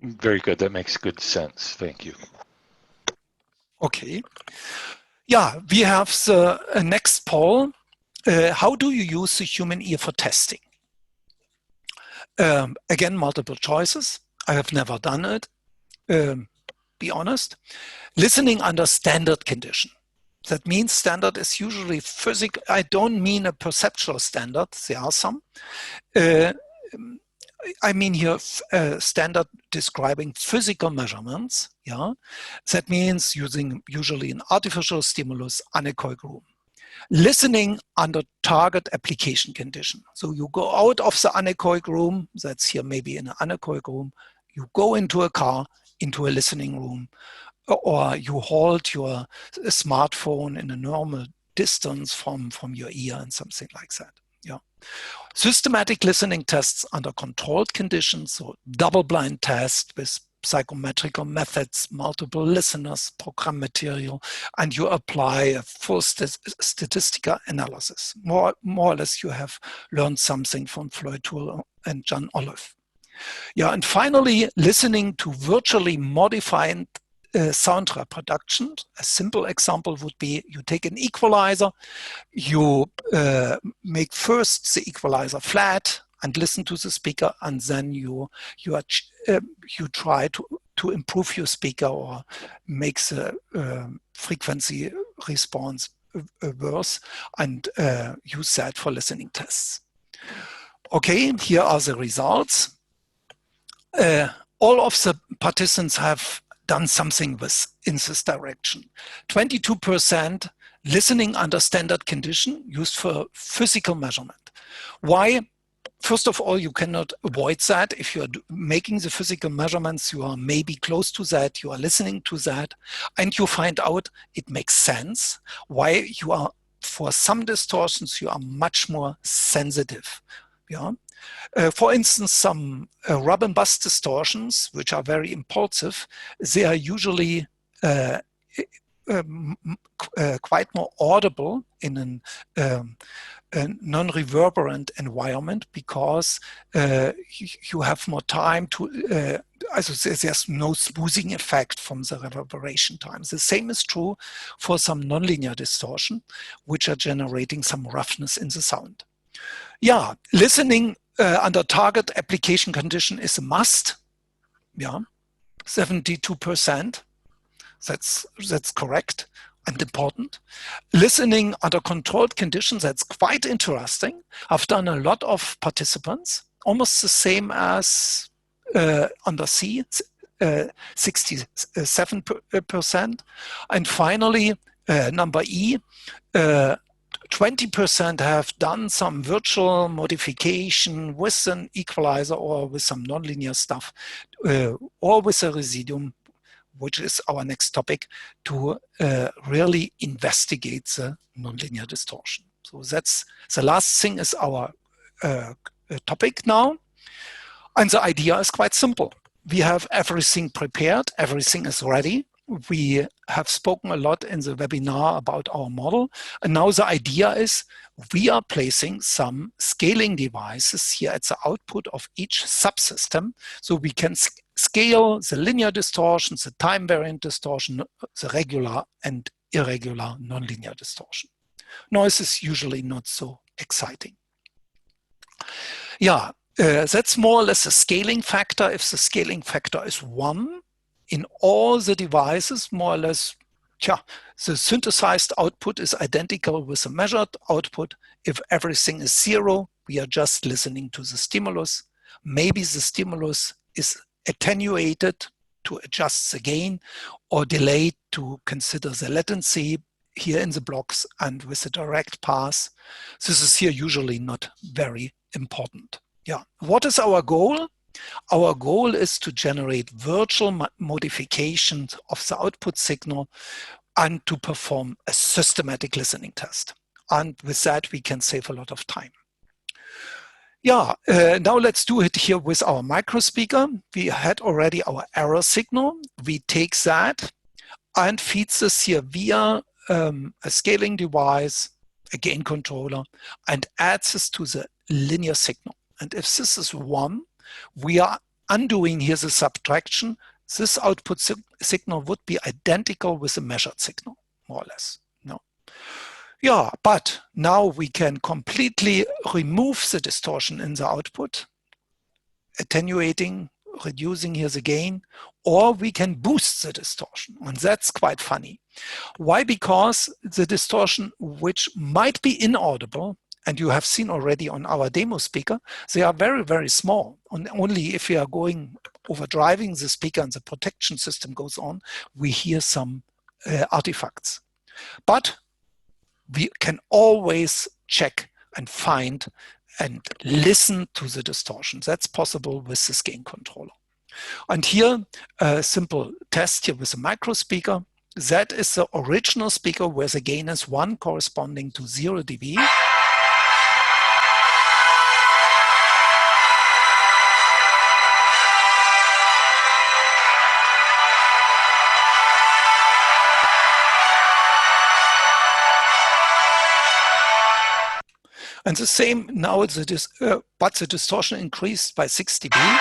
Very good. That makes good sense. Thank you. Okay. Yeah, we have the next poll. How do you use the human ear for testing? Again, multiple choices. I have never done it, be honest. Listening under standard condition. That means standard is usually physical. I don't mean a perceptual standard. There are some. I mean here standard describing physical measurements. Yeah, that means using usually an artificial stimulus, anechoic room. Listening under target application condition. So you go out of the anechoic room. That's here maybe in an anechoic room. You go into a car, into a listening room, or you hold your smartphone in a normal distance from your ear and something like that. Yeah. Systematic listening tests under controlled conditions, so double-blind test with psychometrical methods, multiple listeners, program material, and you apply a full statistical analysis. More or less, you have learned something from Floyd Toole and John Olive. Yeah, and finally, listening to virtually modified sound reproduction. A simple example would be you take an equalizer, you make first the equalizer flat and listen to the speaker, and then you try to improve your speaker or make the frequency response worse, and use that for listening tests. Okay, here are the results. All of the participants have done something in this direction. 22% listening under standard condition used for physical measurement. Why? First of all, you cannot avoid that. If you are making the physical measurements, you are maybe close to that, you are listening to that, and you find out it makes sense why you are, for some distortions, you are much more sensitive. Yeah. For instance, some rub and bust distortions, which are very impulsive, they are usually quite more audible in a non-reverberant environment, because you have more time to, there's no smoothing effect from the reverberation time. The same is true for some nonlinear distortion, which are generating some roughness in the sound. Yeah, listening under target application condition is a must. Yeah, 72%. That's correct and important. Listening under controlled conditions, that's quite interesting. I've done a lot of participants, almost the same as under C, 67%. And finally, number E, 20% have done some virtual modification with an equalizer or with some nonlinear stuff, or with a residuum, which is our next topic, to really investigate the nonlinear distortion. So that's the last thing, is our topic now. And the idea is quite simple. We have everything prepared, everything is ready. we have spoken a lot in the webinar about our model. And now the idea is we are placing some scaling devices here at the output of each subsystem. So we can scale the linear distortion, the time variant distortion, the regular and irregular nonlinear distortion. Noise is usually not so exciting. Yeah, that's more or less a scaling factor. If the scaling factor is 1 in all the devices, more or less, the synthesized output is identical with the measured output. If everything is 0, we are just listening to the stimulus. Maybe the stimulus is attenuated to adjust the gain, or delayed to consider the latency here in the blocks and with the direct pass. This is here usually not very important. Yeah, what is our goal? Our goal is to generate virtual modifications of the output signal and to perform a systematic listening test. And with that, we can save a lot of time. Yeah, now let's do it here with our microspeaker. We had already our error signal. We take that and feed this here via a scaling device, a gain controller, and adds this to the linear signal. And if this is 1, we are undoing here the subtraction. This output signal would be identical with the measured signal, more or less. No. Yeah, but now we can completely remove the distortion in the output, attenuating, reducing here the gain, or we can boost the distortion. And that's quite funny. Why? Because the distortion, which might be inaudible, and you have seen already on our demo speaker, they are very, very small. And only if we are going over driving the speaker and the protection system goes on, we hear some artifacts. But we can always check and find and listen to the distortion. That's possible with this gain controller. And here, a simple test here with a micro speaker. That is the original speaker where the gain is 1 corresponding to 0 dB. And the same now, but the distortion increased by 6 dB.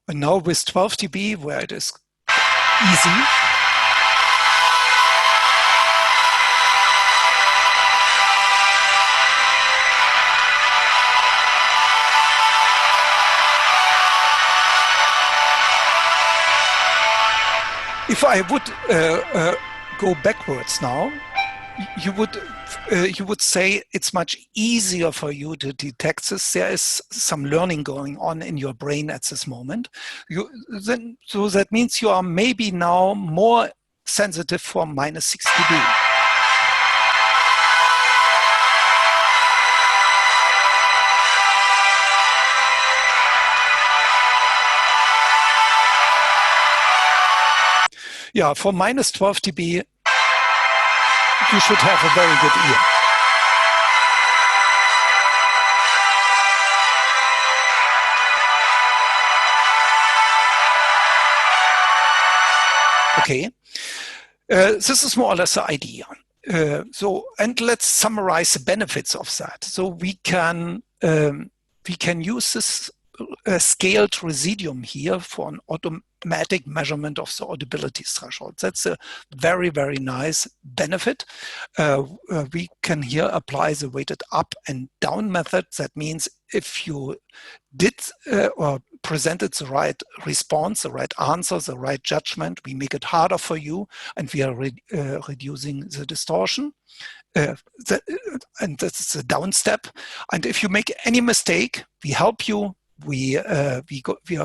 And now with 12 dB, where it is easy, if I would go backwards now, you would say it's much easier for you to detect this. There is some learning going on in your brain at this moment. So that means you are maybe now more sensitive for minus 6 dB. Yeah, for minus 12 dB, you should have a very good ear. Okay, this is more or less the idea. And let's summarize the benefits of that. So we can use this scaled residuum here for an automatic measurement of the audibility threshold. That's a very, very nice benefit. We can here apply the weighted up and down method. That means if you did or presented the right response, the right answer, the right judgment, we make it harder for you, and we are reducing the distortion. And that's the down step. And if you make any mistake, we help you. We are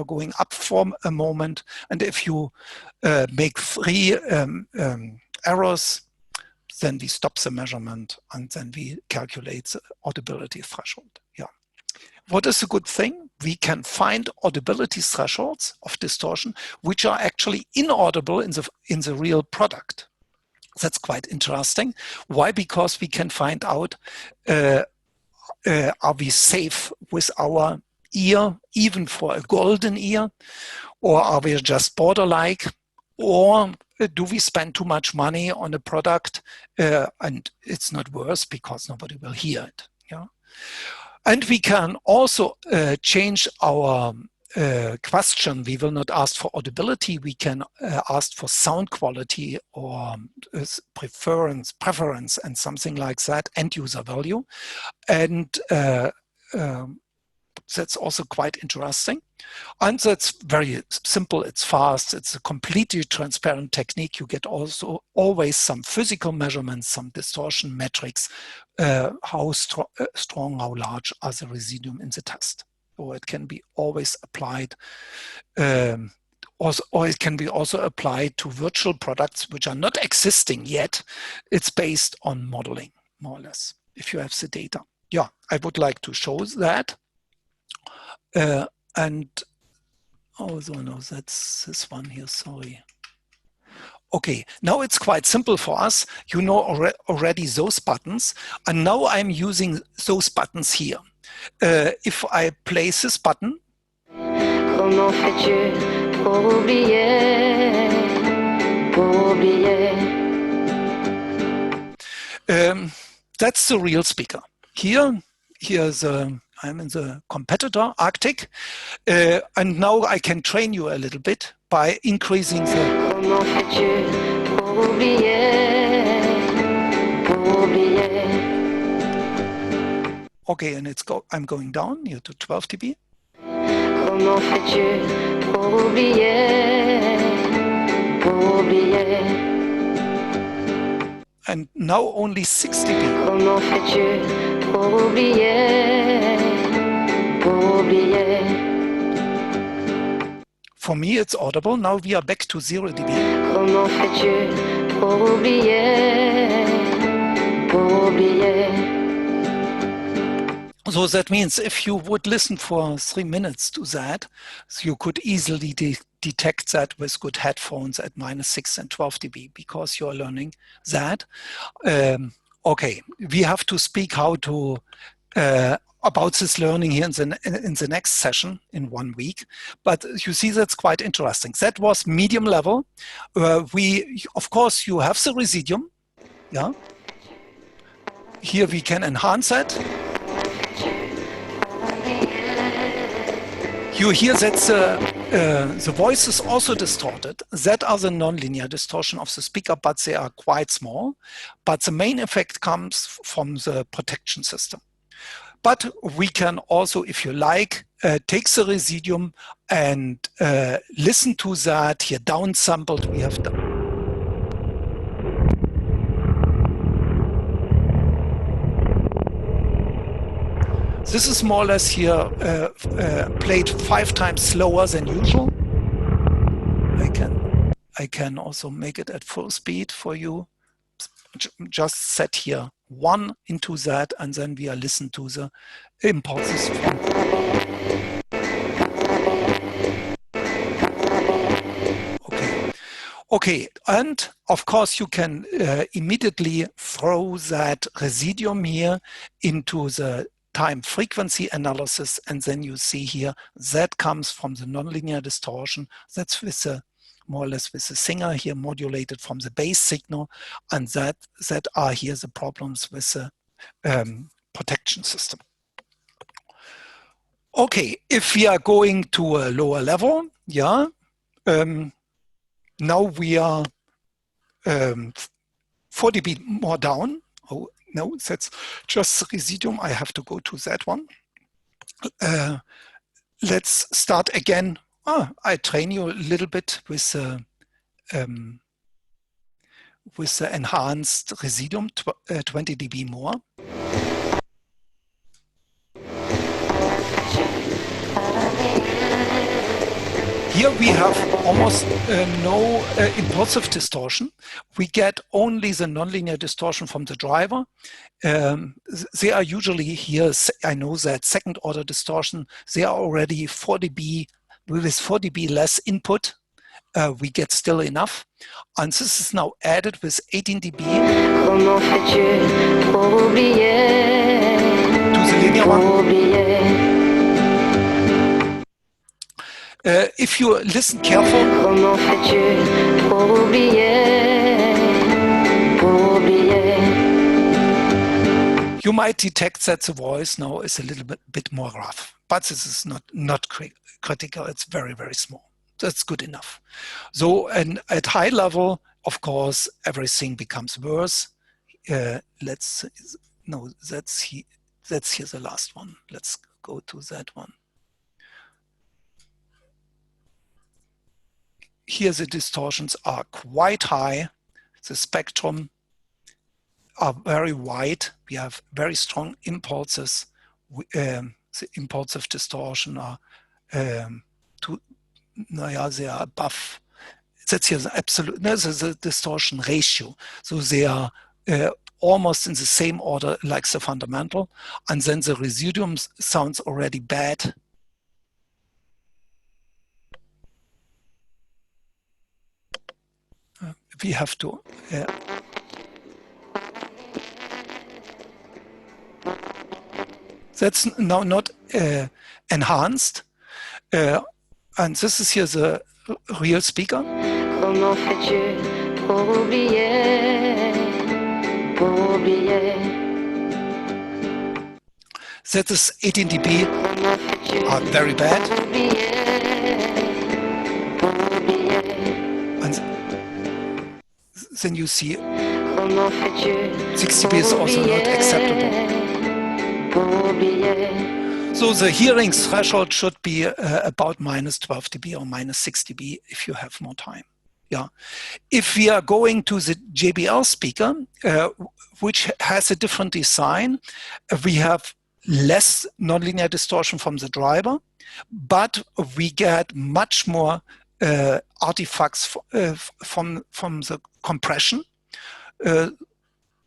going up for a moment, and if you make 3 errors, then we stop the measurement and then we calculate the audibility threshold. Yeah, what is a good thing? We can find audibility thresholds of distortion which are actually inaudible in the real product. That's quite interesting. Why? Because we can find out are we safe with our ear, even for a golden ear, or are we just borderline, or do we spend too much money on a product and it's not worse because nobody will hear it? Yeah. And we can also change our question. We will not ask for audibility. We can ask for sound quality or preference and something like that, end user value. And that's also quite interesting. And that's very simple. It's fast. It's a completely transparent technique. You get also always some physical measurements, some distortion metrics, how strong, how large are the residuum in the test. Or it can be always applied, or it can be also applied to virtual products which are not existing yet. It's based on modeling, more or less, if you have the data. Yeah, I would like to show that. And oh no, that's this one here, sorry. Okay, now it's quite simple for us. You know already those buttons, and now I'm using those buttons here. If I place this button, Comment fais-tu pour oublier, pour oublier? That's the real speaker. Here's I'm in the competitor, Arctic, and now I can train you a little bit by increasing the... Comment fais-tu pour oublier, pour oublier? Okay, and I'm going down here to 12 dB. Comment fais-tu pour oublier, pour oublier? And now only 6 dB. Comment fais-tu pour oublier, pour oublier? For me, it's audible. Now we are back to 0 dB. Comment fais-tu pour oublier, pour oublier? So that means if you would listen for 3 minutes to that, you could easily detect that with good headphones at -6 and 12 dB because you're learning that. Okay, we have to speak how to about this learning here in the next session in 1 week. But you see, that's quite interesting. That was medium level. Of course, you have the Residium. Yeah. Here we can enhance that. You hear that the voice is also distorted. That are the nonlinear distortion of the speaker, but they are quite small. But the main effect comes from the protection system. But we can also, if you like, take the Residium and listen to that. Here downsampled, we have done. This is more or less here played 5 times slower than usual. I can also make it at full speed for you. Just set here 1 into that, and then we are listening to the impulses from. Okay, and of course you can immediately throw that Residium here into the time frequency analysis, and then you see here that comes from the nonlinear distortion. That's with the more or less with the singer here modulated from the bass signal, and that are here the problems with the protection system. Okay, if we are going to a lower level, yeah, now we are 4 dB more down. Oh no, that's just Residium. I have to go to that one. Let's start again. I train you a little bit with the enhanced Residium, 20 dB more. Here we have almost no impulsive distortion. We get only the nonlinear distortion from the driver. They are usually here, I know that second order distortion, they are already 4 dB, with 4 dB less input, we get still enough. And this is now added with 18 dB Comment fais-tu pour oublier, to the linear one. oublier? If you listen careful, Comment fais-tu pour oublier, pour oublier? you might detect that the voice now is a little bit more rough, but this is not critical. It's very, very small. That's good enough. So, and at high level, of course, everything becomes worse. That's here the last one. Let's go to that one. Here the distortions are quite high. The spectrum are very wide. We have very strong impulses. The impulsive distortion are they are above. That's here the absolute. This is the distortion ratio. So they are almost in the same order like the fundamental, and then the residuum sounds already bad. We have to. That's now not enhanced. And this is here the real speaker. Comment fais-tu pour oublier, pour oublier? That is 18 dB, Comment fais-tu are very bad. pour oublier, pour oublier? And then you see Comment fais-tu 6 dB is also not acceptable. pour oublier? So the hearing threshold should be about -12 dB or -6 dB if you have more time. Yeah. If we are going to the JBL speaker, which has a different design, we have less nonlinear distortion from the driver, but we get much more artifacts from the compression.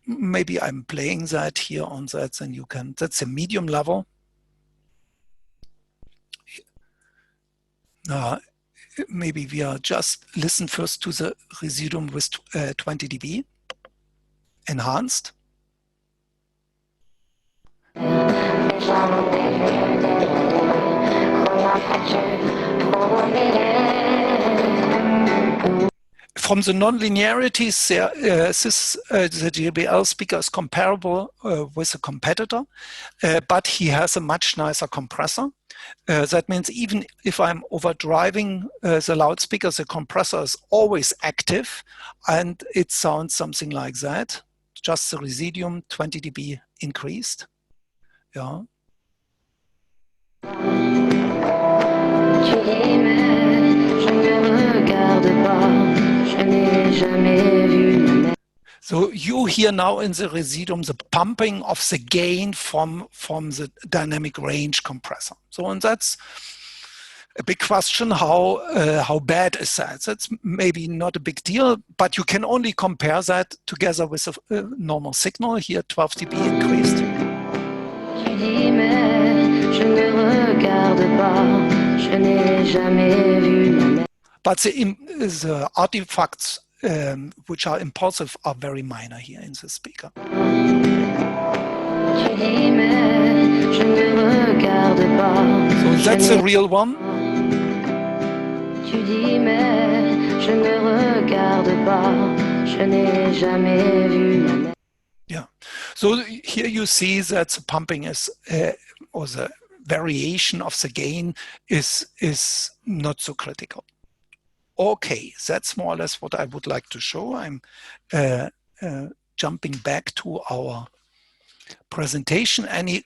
Maybe I'm playing that here on that, then you can, that's a medium level. Maybe we are just listen first to the Residium with 20 dB, enhanced. From the nonlinearities, the JBL speaker is comparable with a competitor, but he has a much nicer compressor. That means even if I'm overdriving the loudspeaker, the compressor is always active, and it sounds something like that. Just the Residium 20 dB increased. Yeah. So you hear now in the Residium the pumping of the gain from the dynamic range compressor. So, and that's a big question, how bad is that? That's maybe not a big deal, but you can only compare that together with a normal signal. Here 12 dB increased. But the artifacts which are impulsive are very minor here in the speaker. So that's a real one. Yeah. So here you see that the pumping is, or the variation of the gain is not so critical. Okay, that's more or less what I would like to show. I'm jumping back to our presentation. Any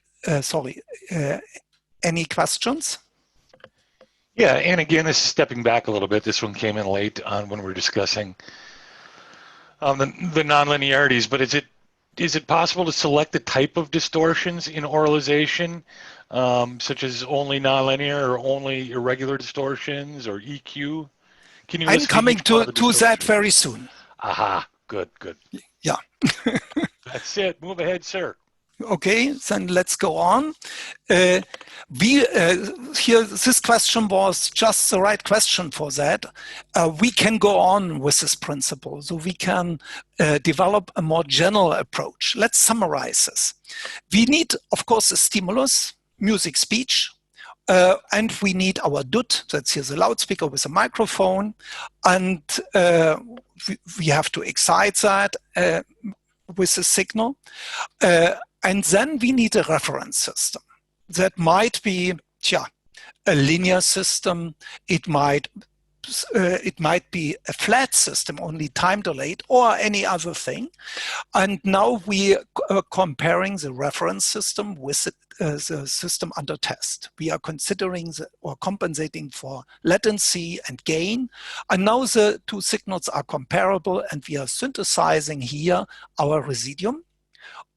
questions? Yeah, and again, this is stepping back a little bit. This one came in late on when we were discussing the nonlinearities, but is it possible to select the type of distortions in oralization, such as only nonlinear or only irregular distortions or EQ? Can you I'm list me coming each one to of the that distortions? very soon. Aha, good, good. Yeah. That's it. Move ahead, sir. Okay, then let's go on. Here, this question was just the right question for that. We can go on with this principle, so we can develop a more general approach. Let's summarize this. We need, of course, a stimulus, music, speech, and we need our DUT, that's here the loudspeaker with a microphone, and we have to excite that with a signal. And then we need a reference system. That might be, a linear system. It might be a flat system, only time delayed, or any other thing. And now we are comparing the reference system with the system under test. We are considering or compensating for latency and gain. And now the two signals are comparable, and we are synthesizing here our residuum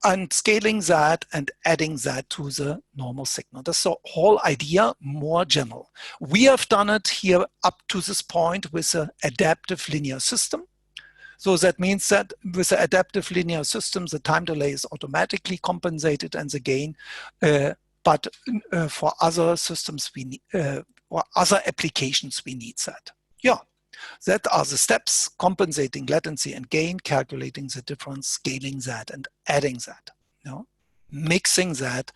and scaling that and adding that to the normal signal. That's the whole idea, more general. We have done it here up to this point with an adaptive linear system. So that means that with the adaptive linear system, the time delay is automatically compensated and the gain, but for other systems we need, or other applications we need that. Yeah. That are the steps: compensating latency and gain, calculating the difference, scaling that, and adding that. Mixing that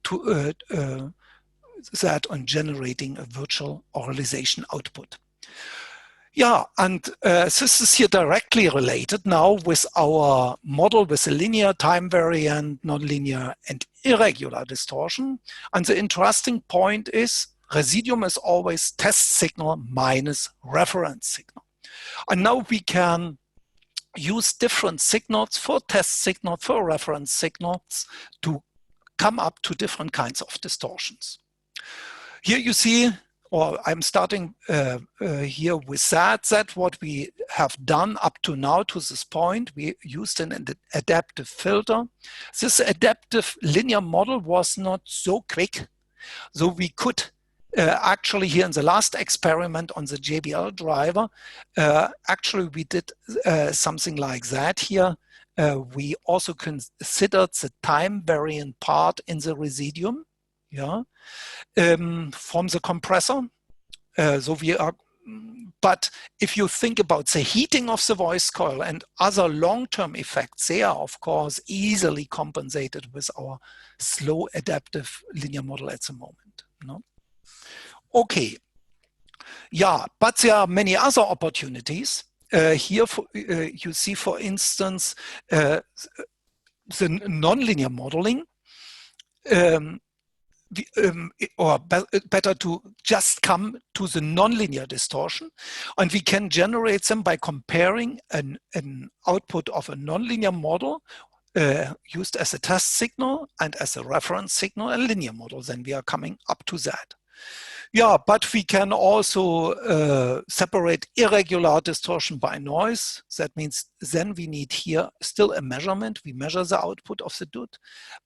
to that on generating a virtual Auralization output. Yeah, and this is here directly related now with our model with a linear, time variant, nonlinear, and irregular distortion. And the interesting point is residuum is always test signal minus reference signal. And now we can use different signals for test signal, for reference signals to come up to different kinds of distortions. Here you see, or I'm starting here with that what we have done up to now to this point. We used an adaptive filter. This adaptive linear model was not so quick, so we could actually here in the last experiment on the JBL driver, actually we did something like that here. We also considered the time variant part in the residuum, from the compressor. So we are, but if you think about the heating of the voice coil and other long-term effects, they are of course easily compensated with our slow adaptive linear model at the moment. Okay, yeah, but there are many other opportunities. Here you see, for instance, the nonlinear modeling, or better to just come to the nonlinear distortion, and we can generate them by comparing an output of a nonlinear model used as a test signal and as a reference signal, a linear model. Then we are coming up to that. Yeah, but we can also separate irregular distortion by noise. That means then we need here still a measurement. We measure the output of the DUT,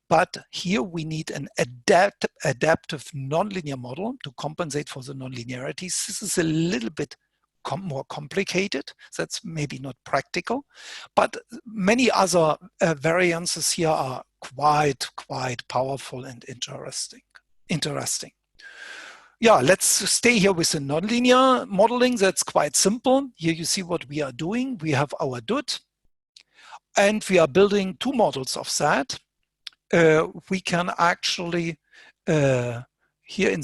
but here we need an adaptive nonlinear model to compensate for the nonlinearities. This is a little bit more complicated. That's maybe not practical, but many other variances here are quite powerful and interesting. Yeah, let's stay here with the nonlinear modeling. That's quite simple. Here you see what we are doing. We have our DUT, and we are building two models of that. We can actually, here in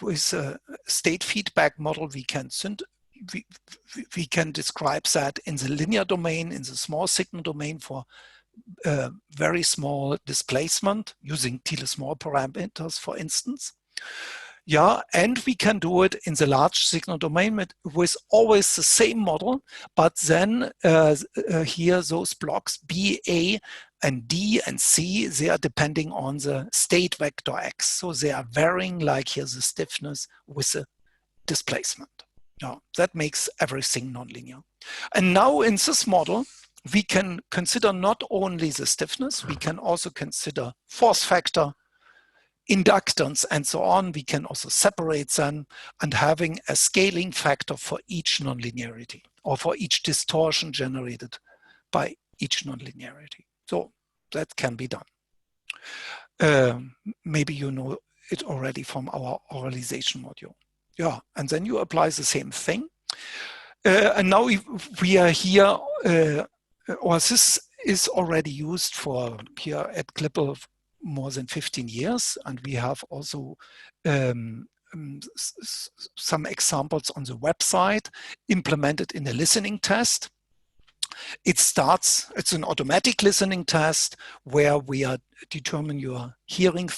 with a state feedback model, we can describe that in the linear domain, in the small signal domain for very small displacement using Thiele-Small parameters, for instance. Yeah, and we can do it in the large signal domain with always the same model, but then here those blocks B, A, and D and C, they are depending on the state vector X. So they are varying, like here the stiffness with the displacement. Yeah, that makes everything nonlinear. And now in this model, we can consider not only the stiffness, we can also consider force factor, inductance and so on. We can also separate them and having a scaling factor for each nonlinearity or for each distortion generated by each nonlinearity. So that can be done. Maybe you know it already from our Auralization module. Yeah, and then you apply the same thing. And now we are here, or this is already used for here at KLIPPEL more than 15 years. And we have also some examples on the website implemented in a listening test. It's an automatic listening test where we are determining your hearing.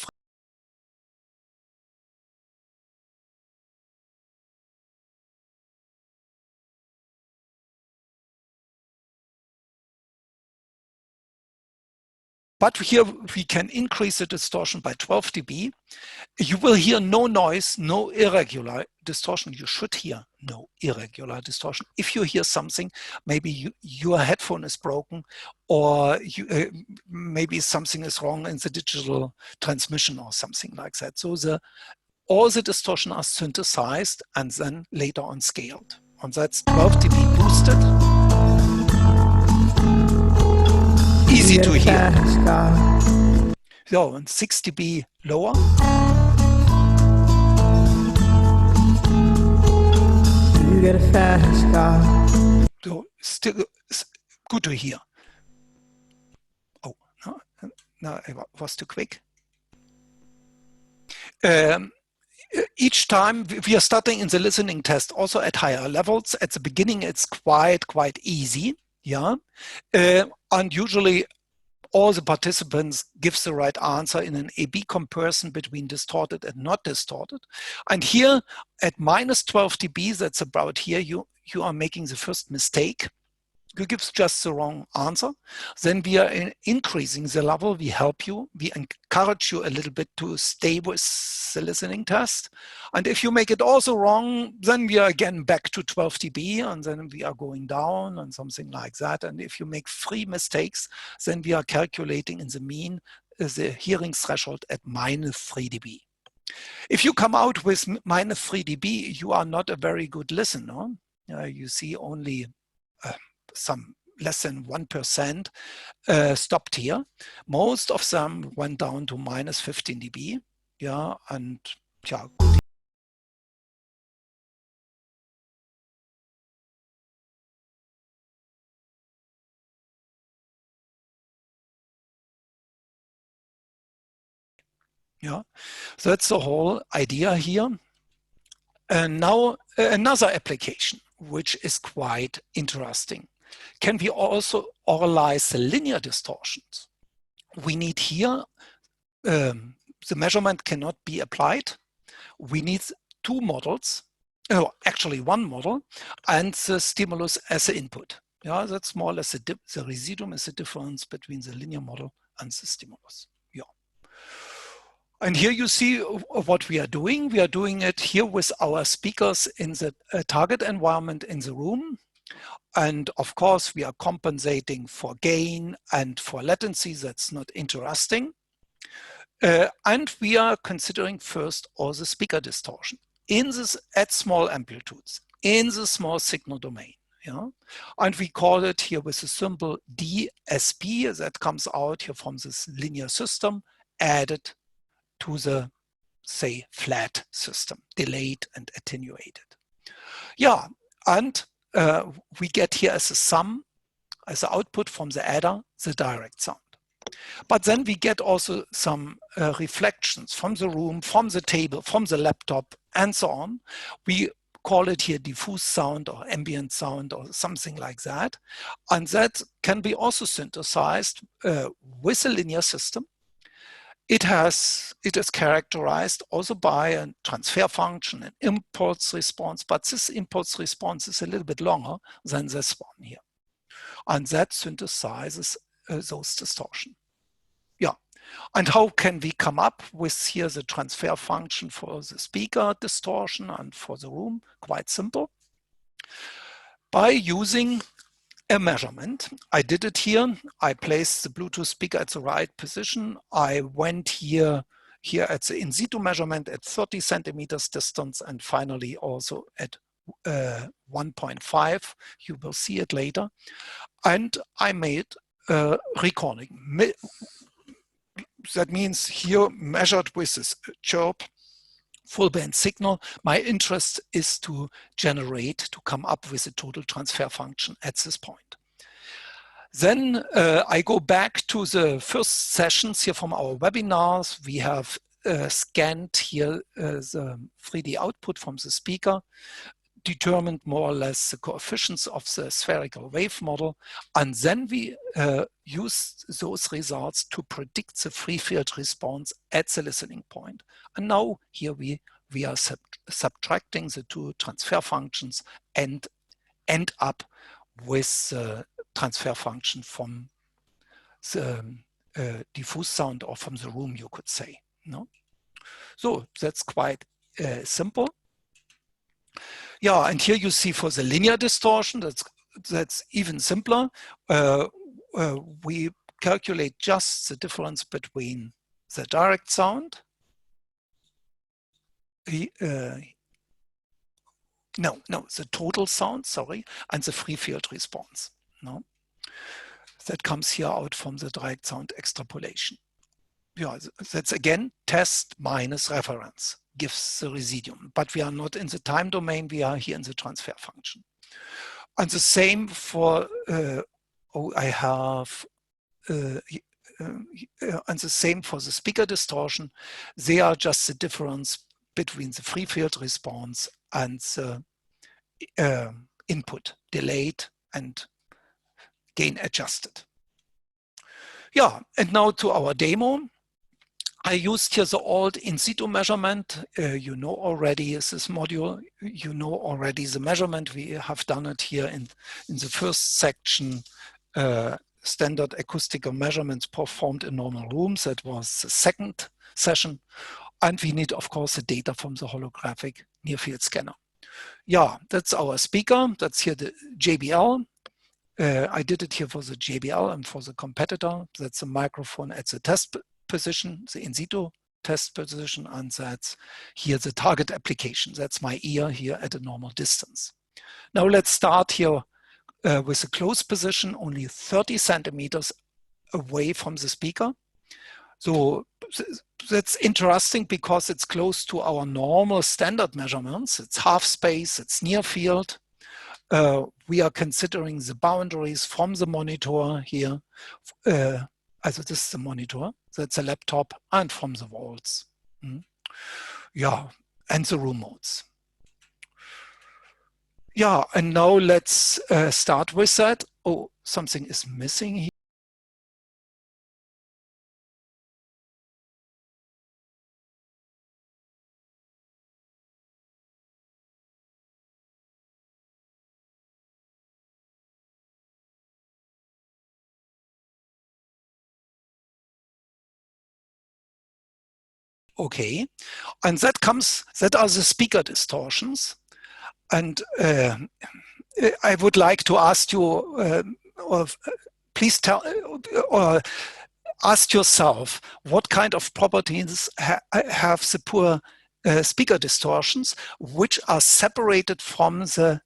But here we can increase the distortion by 12 dB. You will hear no noise, no irregular distortion. You should hear no irregular distortion. If you hear something, maybe your headphone is broken, or maybe something is wrong in the digital transmission or something like that. So all the distortion are synthesized and then later on scaled. And that's 12 dB boosted. Easy to hear. So, and 6 dB lower. You get a fast car. So, still good to hear. Oh, no, I was too quick. Each time we are starting in the listening test also at higher levels. At the beginning, it's quite easy. Yeah, and usually all the participants give the right answer in an A/B comparison between distorted and not distorted. And here at minus 12 dB, that's about here, you are making the first mistake. You give just the wrong answer. Then we are increasing the level. We help you. We encourage you a little bit to stay with the listening test. And if you make it also wrong, then we are again back to 12 dB, and then we are going down and something like that. And if you make 3 mistakes, then we are calculating in the mean the hearing threshold at minus 3 dB. If you come out with minus 3 dB, you are not a very good listener. You see only some less than 1% stopped here. Most of them went down to minus 15 dB. Yeah, and yeah. Yeah, so that's the whole idea here. And now another application, which is quite interesting. Can we also oralize the linear distortions? We need here, the measurement cannot be applied. We need 2 models, actually 1 model, and the stimulus as the input. Yeah, that's more or less the residuum is the difference between the linear model and the stimulus. Yeah. And here you see what we are doing. We are doing it here with our speakers in the target environment in the room. And of course, we are compensating for gain and for latency. That's not interesting. And we are considering first all the speaker distortion at small amplitudes, in the small signal domain. Yeah? And we call it here with the symbol DSP that comes out here from this linear system added to the, say, flat system, delayed and attenuated. Yeah, and we get here as a sum, as the output from the adder, the direct sound. But then we get also some reflections from the room, from the table, from the laptop, and so on. We call it here diffuse sound or ambient sound or something like that. And that can be also synthesized with a linear system. It is characterized also by a transfer function, an impulse response, but this impulse response is a little bit longer than this one here. And that synthesizes those distortions. Yeah, and how can we come up with here the transfer function for the speaker distortion and for the room? Quite simple. By using a measurement. I did it here. I placed the Bluetooth speaker at the right position. I went here here at the in situ measurement at 30 centimeters distance, and finally also at 1.5. You will see it later. And I made a recording. That means here measured with this chirp full band signal. My interest is to come up with a total transfer function at this point. Then I go back to the first sessions here from our webinars. We have scanned here the 3D output from the speaker, determined more or less the coefficients of the spherical wave model, and then we use those results to predict the free field response at the listening point. And now here we are subtracting the two transfer functions and end up with the transfer function from the diffuse sound, or from the room, you could say. No? So that's quite simple. Yeah, and here you see for the linear distortion, that's even simpler. We calculate just the difference between the direct sound, the total sound, sorry, and the free field response. No, that comes here out from the direct sound extrapolation. Yeah, that's again test minus reference gives the residuum, but we are not in the time domain, we are here in the transfer function. And the same for, and the same for the speaker distortion. They are just the difference between the free field response and the input, delayed and gain adjusted. Yeah, and now to our demo. I used here the old in situ measurement. You know already this module. You know already the measurement. We have done it here in the first section. Standard acoustical measurements performed in normal rooms. That was the second session. And we need, of course, the data from the holographic near field scanner. Yeah, that's our speaker. That's here the JBL. I did it here for the JBL and for the competitor. That's a microphone at the test position, the in situ test position, and that's here the target application. That's my ear here at a normal distance. Now let's start here with a close position, only 30 centimeters away from the speaker. So that's interesting because it's close to our normal standard measurements. It's half space, it's near field. We are considering the boundaries from the monitor here. Also this is the monitor, that's a laptop, and from the walls. Yeah, and the room modes. Yeah, and now let's start with that. Oh, something is missing here. Okay, and that are the speaker distortions. And I would like to ask you, or please tell, or ask yourself, what kind of properties have the poor speaker distortions, which are separated from the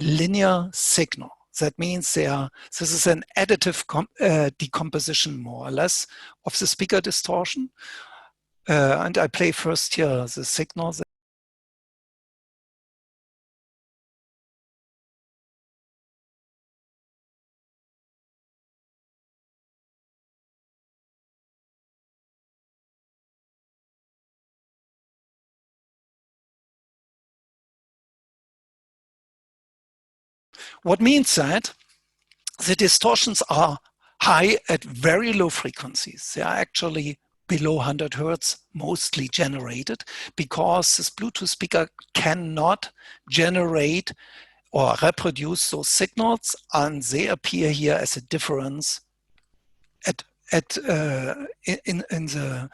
linear signal? That means this is an additive decomposition, more or less, of the speaker distortion. And I play first here the signal. What means that the distortions are high at very low frequencies. They are actually below 100 Hertz, mostly generated, because this Bluetooth speaker cannot generate or reproduce those signals, and they appear here as a difference in the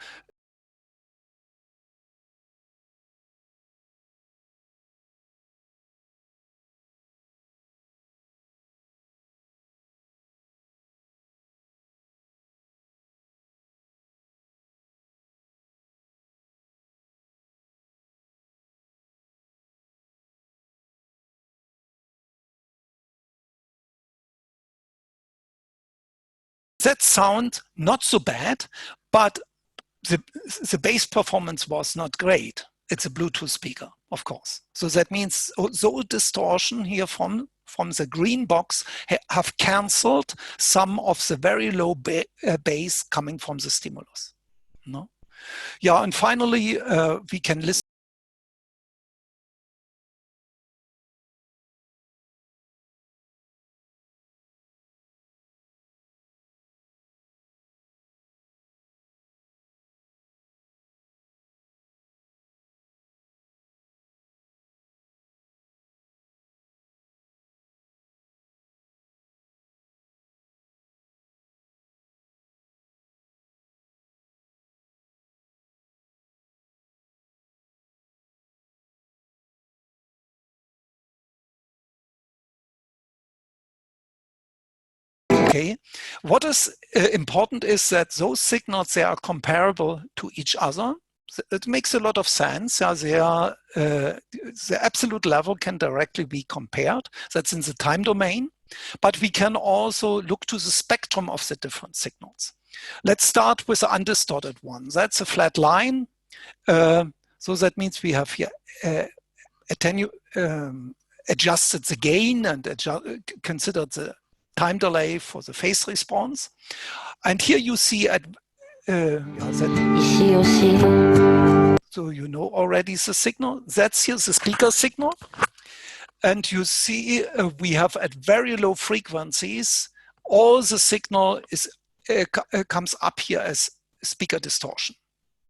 that sound not so bad, but the bass performance was not great. It's a Bluetooth speaker, of course. So that means so distortion here from the green box have canceled some of the very low bass coming from the stimulus. No? Yeah, and finally, we can listen. Okay, what is important is that those signals, they are comparable to each other. It makes a lot of sense. They are, the absolute level can directly be compared. That's in the time domain. But we can also look to the spectrum of the different signals. Let's start with the undistorted one. That's a flat line. So that means we have here adjusted the gain and considered the time delay for the phase response. And here you see at Ici aussi. so you know already the signal. That's here the speaker signal. And you see we have at very low frequencies, all the signal is comes up here as speaker distortion.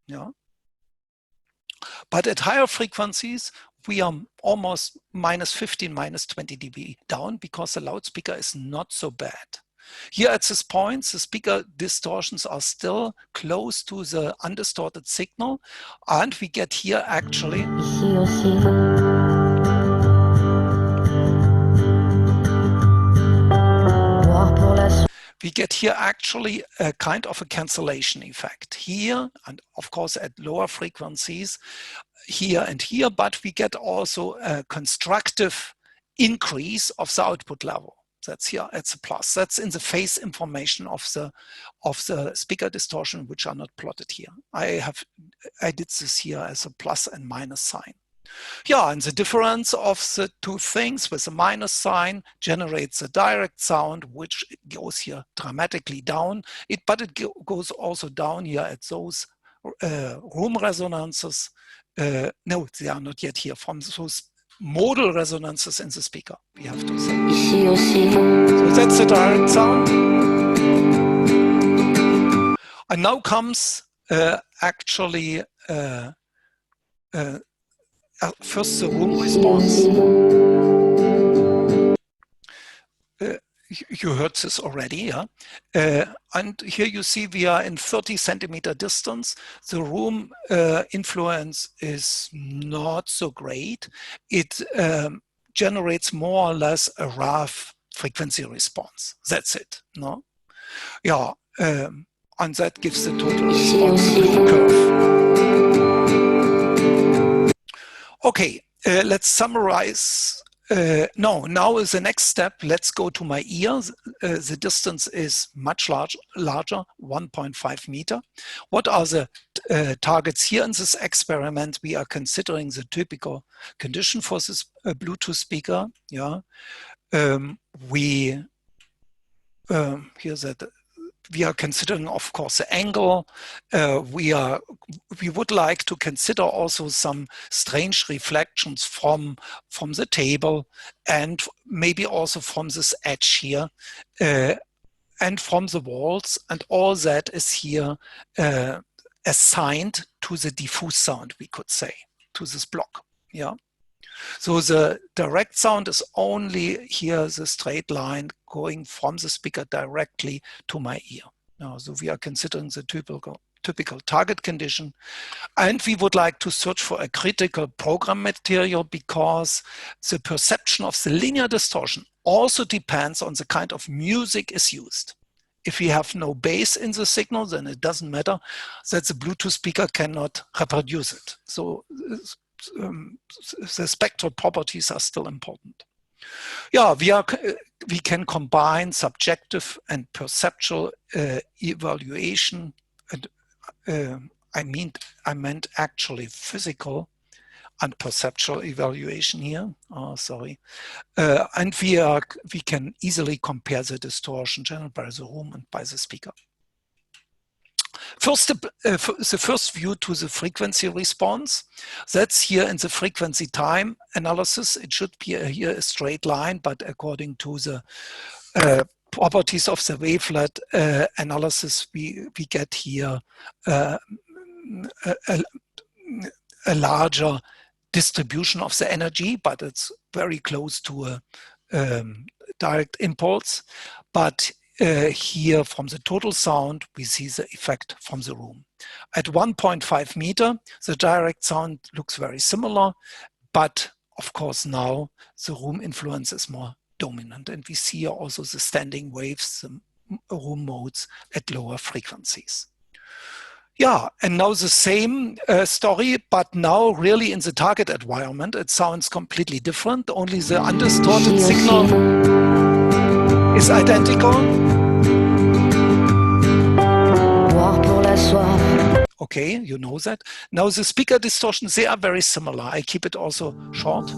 Yeah. But at higher frequencies, we are almost minus 15, minus 20 dB down because the loudspeaker is not so bad. Here at this point, the speaker distortions are still close to the undistorted signal. And we get here actually Ici aussi. Noir pour la suite. we get here actually a kind of a cancellation effect here, and of course at lower frequencies here and here, but we get also a constructive increase of the output level. That's here, it's a plus. That's in the phase information of the speaker distortion, which are not plotted here. I did this here as a plus and minus sign. Yeah, and the difference of the two things with the minus sign generates a direct sound, which goes here dramatically down. But it goes also down here at those room resonances. No, they are not yet here. From those modal resonances in the speaker, we have to say. Ici aussi. So that's the direct sound. And now comes actually first the room response. You heard this already, yeah? And here you see we are in 30 centimeter distance. The room influence is not so great. It generates more or less a rough frequency response. That's it, no? Yeah, and that gives the total response curve. Okay, let's summarize. Now is the next step. Let's go to my ear. The distance is much larger, 1.5 meter. What are the targets here in this experiment? We are considering the typical condition for this Bluetooth speaker. Yeah, we are considering, of course, the angle. We would like to consider also some strange reflections from the table, and maybe also from this edge here, and from the walls, and all that is here assigned to the diffuse sound, we could say, to this block. Yeah. So the direct sound is only here, the straight line going from the speaker directly to my ear. Now, so we are considering the typical target condition. And we would like to search for a critical program material because the perception of the linear distortion also depends on the kind of music is used. If we have no bass in the signal, then it doesn't matter that the Bluetooth speaker cannot reproduce it. So the spectral properties are still important. Yeah, we can combine subjective and perceptual evaluation. And I meant actually physical and perceptual evaluation here. Oh, sorry. And we can easily compare the distortion generated by the room and by the speaker. First, the first view to the frequency response. That's here in the frequency time analysis. It should be here a straight line, but according to the properties of the wavelet analysis, we get here a larger distribution of the energy, but it's very close to a direct impulse. But here from the total sound, we see the effect from the room. At 1.5 meter, the direct sound looks very similar, but of course now the room influence is more dominant. And we see also the standing waves, the room modes at lower frequencies. Yeah, and now the same story, but now really in the target environment, it sounds completely different. Only the undistorted signal is identical. Okay, you know that. Now the speaker distortions, they are very similar. I keep it also short.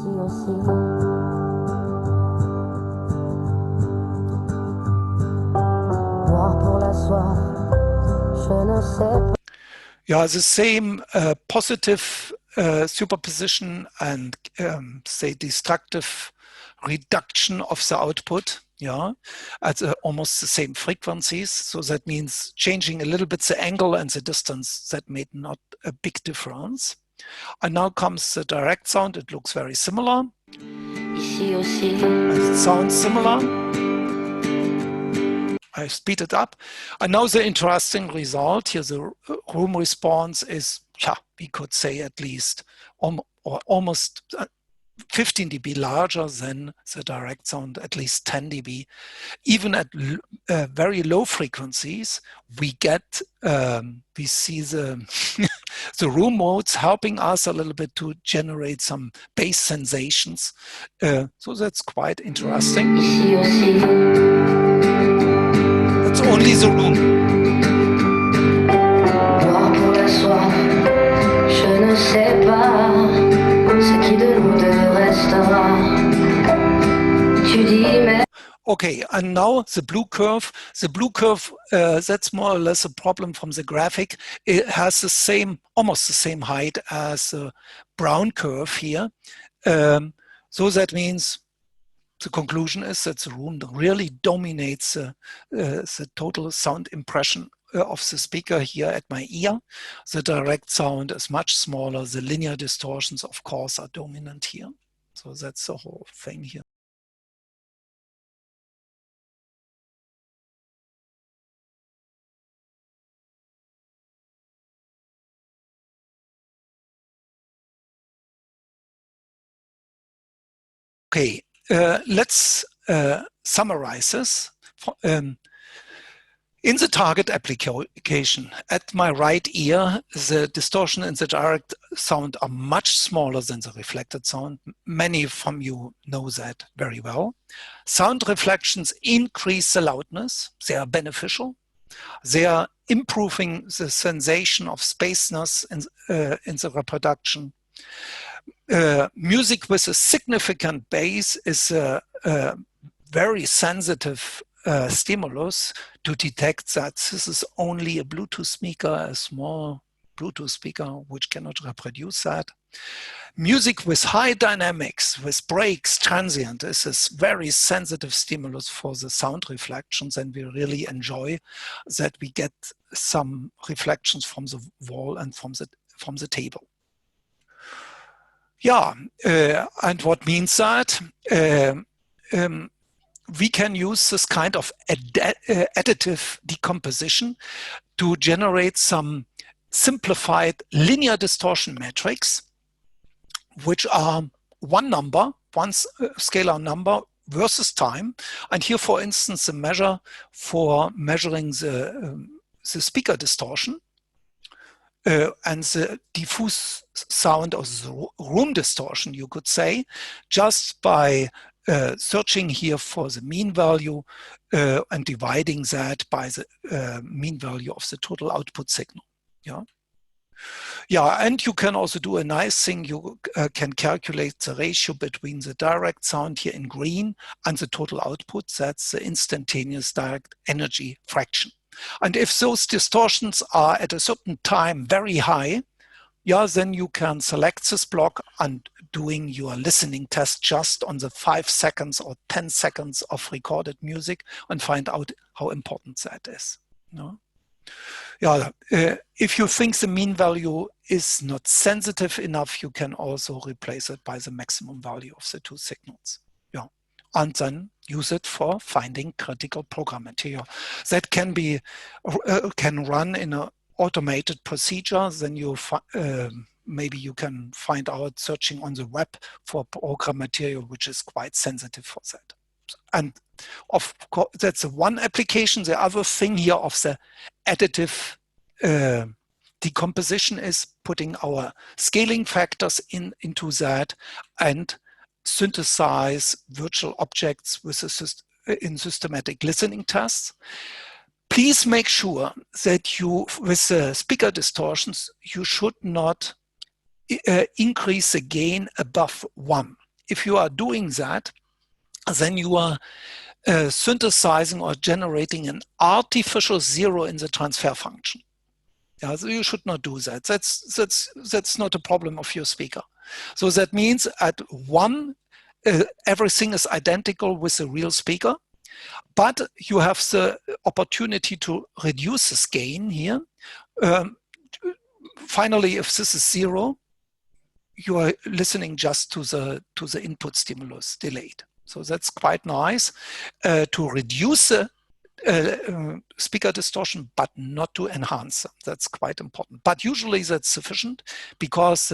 Yeah, the same positive superposition and say destructive reduction of the output, yeah, at almost the same frequencies. So that means changing a little bit the angle and the distance. That made not a big difference. And now comes the direct sound. It looks very similar. It sounds similar. I speed it up. And now the interesting result here, the room response is, yeah, we could say at least almost 15 dB larger than the direct sound, at least 10 dB. Even at very low frequencies, we get, we see the, the room modes helping us a little bit to generate some bass sensations. So that's quite interesting. That's only the room. Okay, and now the blue curve. The blue curve, that's more or less a problem from the graphic. It has the same, almost the same height as the brown curve here. So that means the conclusion is that the room really dominates the total sound impression of the speaker here at my ear. The direct sound is much smaller. The linear distortions, of course, are dominant here. So that's the whole thing here. Okay, let's summarize this. In the target application, at my right ear, the distortion and the direct sound are much smaller than the reflected sound. Many from you know that very well. Sound reflections increase the loudness. They are beneficial. They are improving the sensation of spaceness in the reproduction. Music with a significant bass is a very sensitive stimulus to detect that this is only a Bluetooth speaker, a small Bluetooth speaker, which cannot reproduce that. Music with high dynamics, with breaks, transient, is this very sensitive stimulus for the sound reflections, and we really enjoy that we get some reflections from the wall and from the table. Yeah, and what means that? We can use this kind of additive decomposition to generate some simplified linear distortion metrics, which are one number, one scalar number versus time. And here, for instance, the measure for measuring the speaker distortion and the diffuse sound of the room distortion, you could say, just by searching here for the mean value and dividing that by the mean value of the total output signal. Yeah. Yeah, and you can also do a nice thing. You can calculate the ratio between the direct sound here in green and the total output. That's the instantaneous direct energy fraction. And if those distortions are at a certain time very high, yeah, then you can select this block and doing your listening test just on the 5 seconds or 10 seconds of recorded music and find out how important that is. No? Yeah, if you think the mean value is not sensitive enough, you can also replace it by the maximum value of the two signals. Yeah, and then use it for finding critical program material. That can be can run in an automated procedure. Then you maybe you can find out searching on the web for program material which is quite sensitive for that. And of course, that's the one application. The other thing here of the additive decomposition is putting our scaling factors into that and synthesize virtual objects with in systematic listening tests. Please make sure that you, with the speaker distortions, you should not increase the gain above 1. If you are doing that, then you are synthesizing or generating an artificial zero in the transfer function. Yeah, so you should not do that. That's not a problem of your speaker. So that means at 1, everything is identical with the real speaker, but you have the opportunity to reduce this gain here. Finally, if this is 0, you are listening just to the input stimulus delayed. So that's quite nice to reduce the speaker distortion, but not to enhance them. That's quite important. But usually that's sufficient because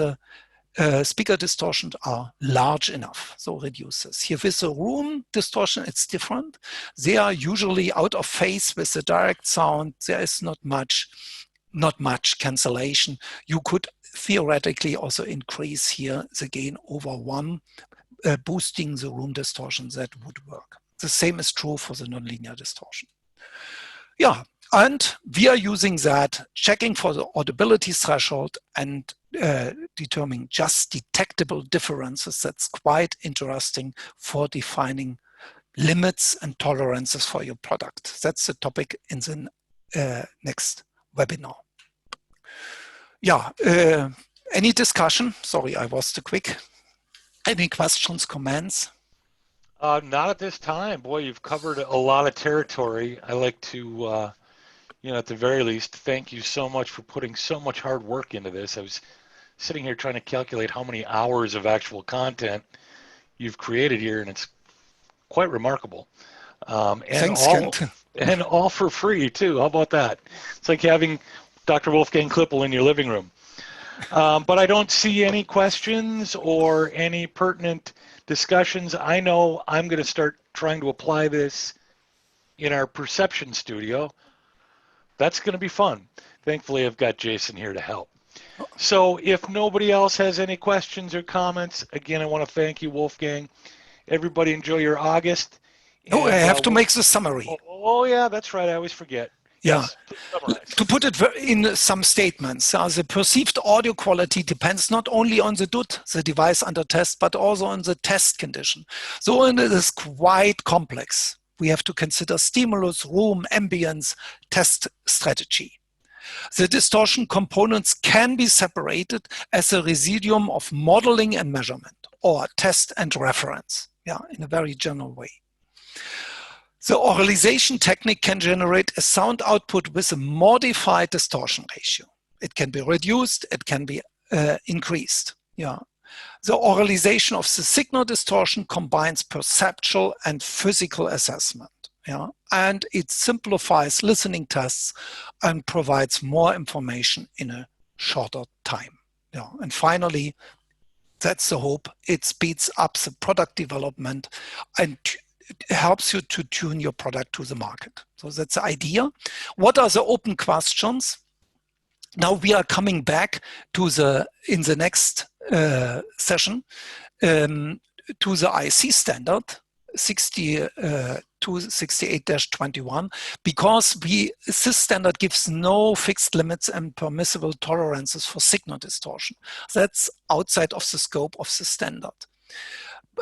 speaker distortions are large enough. So reduce this. Here with the room distortion, it's different. They are usually out of phase with the direct sound. There is not much cancellation. You could theoretically also increase here the gain over 1, boosting the room distortion. That would work. The same is true for the nonlinear distortion. Yeah, and we are using that, checking for the audibility threshold and determining just detectable differences. That's quite interesting for defining limits and tolerances for your product. That's the topic in the next webinar. Yeah, any discussion? Sorry, I was too quick. Any questions, comments? Not at this time. Boy, you've covered a lot of territory. I like to, at the very least, thank you so much for putting so much hard work into this. I was sitting here trying to calculate how many hours of actual content you've created here, and it's quite remarkable. Thanks, Kent. And all for free, too. How about that? It's like having Dr. Wolfgang KLIPPEL in your living room. But I don't see any questions or any pertinent discussions. I know I'm going to start trying to apply this in our perception studio. That's going to be fun. Thankfully, I've got Jason here to help. So if nobody else has any questions or comments, again, I want to thank you, Wolfgang. Everybody enjoy your August. Oh, I have to make the summary. Oh, yeah, that's right. I always forget. Yeah, yes, to put it in some statements, the perceived audio quality depends not only on the DUT, the device under test, but also on the test condition. So it is quite complex. We have to consider stimulus, room, ambience, test strategy. The distortion components can be separated as a residuum of modeling and measurement, or test and reference, yeah, in a very general way. The Auralization technique can generate a sound output with a modified distortion ratio. It can be reduced, it can be increased. Yeah. The Auralization of the signal distortion combines perceptual and physical assessment. Yeah. And it simplifies listening tests and provides more information in a shorter time. Yeah. And finally, that's the hope. It speeds up the product development and it helps you to tune your product to the market. So that's the idea. What are the open questions? Now we are coming back to in the next session to the IC standard 268-21 because this standard gives no fixed limits and permissible tolerances for signal distortion. That's outside of the scope of the standard.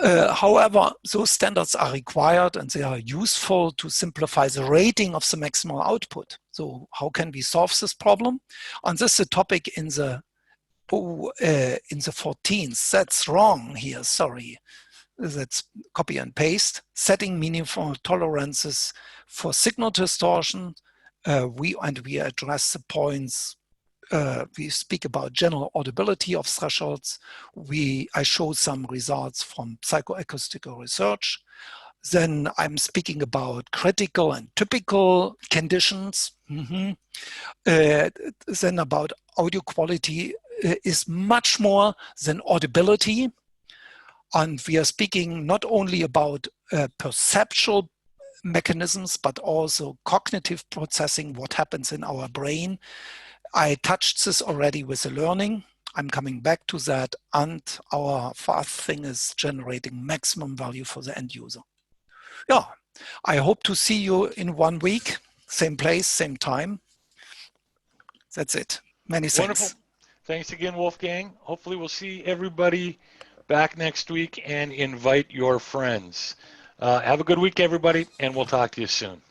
However, those standards are required and they are useful to simplify the rating of the maximal output. So how can we solve this problem? And this is a topic in the 14th. That's wrong here, sorry. That's copy and paste. Setting meaningful tolerances for signal distortion. We address the points. We speak about general audibility of thresholds. I showed some results from psychoacoustical research. Then I'm speaking about critical and typical conditions. Then about audio quality is much more than audibility. And we are speaking not only about perceptual mechanisms, but also cognitive processing, what happens in our brain. I touched this already with the learning. I'm coming back to that. And our fourth thing is generating maximum value for the end user. Yeah, I hope to see you in 1 week, same place, same time. That's it. Many thanks. Wonderful. Thanks again, Wolfgang. Hopefully we'll see everybody back next week and invite your friends. Have a good week, everybody, and we'll talk to you soon.